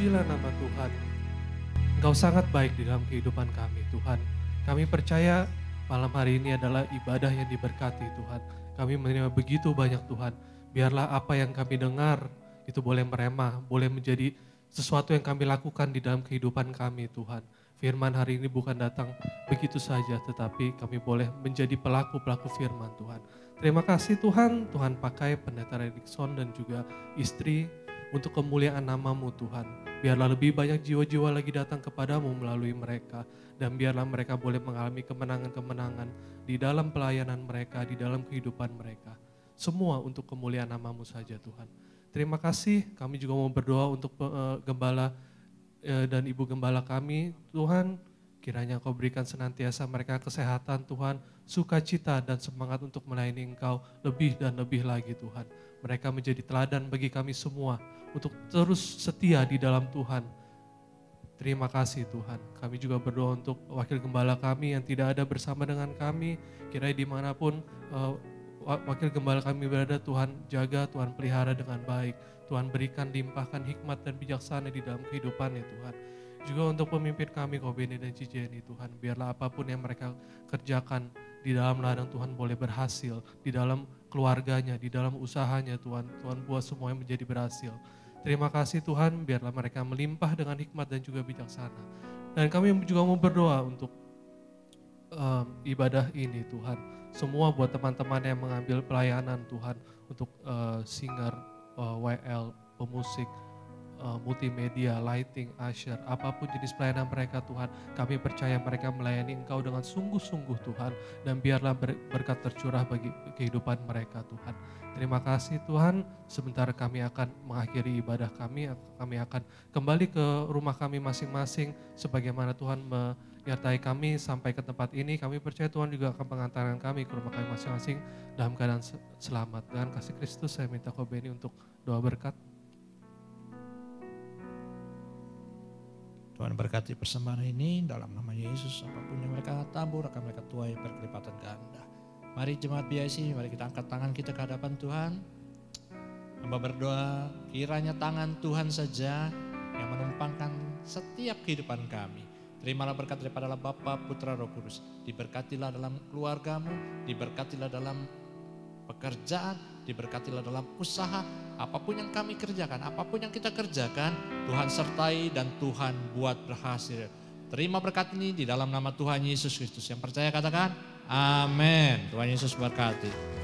F: Nama Tuhan, Engkau sangat baik di dalam kehidupan kami Tuhan. Kami percaya malam hari ini adalah ibadah yang diberkati Tuhan. Kami menerima begitu banyak Tuhan. Biarlah apa yang kami dengar itu boleh meremah, boleh menjadi sesuatu yang kami lakukan di dalam kehidupan kami Tuhan. firman hari ini bukan datang begitu saja, tetapi kami boleh menjadi pelaku-pelaku firman Tuhan. Terima kasih Tuhan, Tuhan pakai pendeta Redikson dan juga istri untuk kemuliaan nama-Mu Tuhan. Biarlah lebih banyak jiwa-jiwa lagi datang kepadamu melalui mereka. Dan biarlah mereka boleh mengalami kemenangan-kemenangan di dalam pelayanan mereka, di dalam kehidupan mereka. Semua untuk kemuliaan nama-Mu saja Tuhan. Terima kasih, kami juga mau berdoa untuk gembala dan ibu gembala kami. Tuhan, kiranya Engkau berikan senantiasa mereka kesehatan Tuhan, sukacita dan semangat untuk melayani Engkau lebih dan lebih lagi Tuhan. Mereka menjadi teladan bagi kami semua untuk terus setia di dalam Tuhan. Terima kasih Tuhan. Kami juga berdoa untuk wakil gembala kami yang tidak ada bersama dengan kami. Kiranya dimanapun wakil gembala kami berada, Tuhan jaga, Tuhan pelihara dengan baik. Tuhan berikan, limpahkan hikmat dan bijaksana di dalam kehidupannya Tuhan. Juga untuk pemimpin kami, Ko Beni dan Cici Jenny Tuhan. Biarlah apapun yang mereka kerjakan di dalam ladang Tuhan boleh berhasil. Di dalam keluarganya, di dalam usahanya Tuhan. Tuhan buat semuanya menjadi berhasil. Terima kasih Tuhan, biarlah mereka melimpah dengan hikmat dan juga bijaksana. Dan kami juga mau berdoa untuk ibadah ini Tuhan. Semua buat teman-teman yang mengambil pelayanan Tuhan, untuk singer, WL, pemusik, multimedia, lighting, usher, apapun jenis pelayanan mereka Tuhan. Kami percaya mereka melayani Engkau dengan sungguh-sungguh Tuhan. Dan biarlah berkat tercurah bagi kehidupan mereka Tuhan. Terima kasih Tuhan, sebentar kami akan mengakhiri ibadah kami akan kembali ke rumah kami masing-masing sebagaimana Tuhan menyertai kami sampai ke tempat ini. Kami percaya Tuhan juga akan mengantarkan kami ke rumah kami masing-masing dalam keadaan selamat. Dengan kasih Kristus saya minta Ko Beni untuk doa berkat.
G: Tuhan berkati persembahan ini dalam nama Yesus, apapun yang mereka tabur akan mereka tuai berkelipatan ganda. Mari jemaat BIC, mari kita angkat tangan kita ke hadapan Tuhan. Hamba berdoa, kiranya tangan Tuhan saja yang menumpangkan setiap kehidupan kami. Terimalah berkat daripada Bapa, Putra, Roh Kudus. Diberkatilah dalam keluargamu, diberkatilah dalam pekerjaan, diberkatilah dalam usaha. Apapun yang kami kerjakan, apapun yang kita kerjakan, Tuhan sertai dan Tuhan buat berhasil. Terima berkat ini di dalam nama Tuhan Yesus Kristus. Yang percaya katakan, amin. Tuhan Yesus berkati.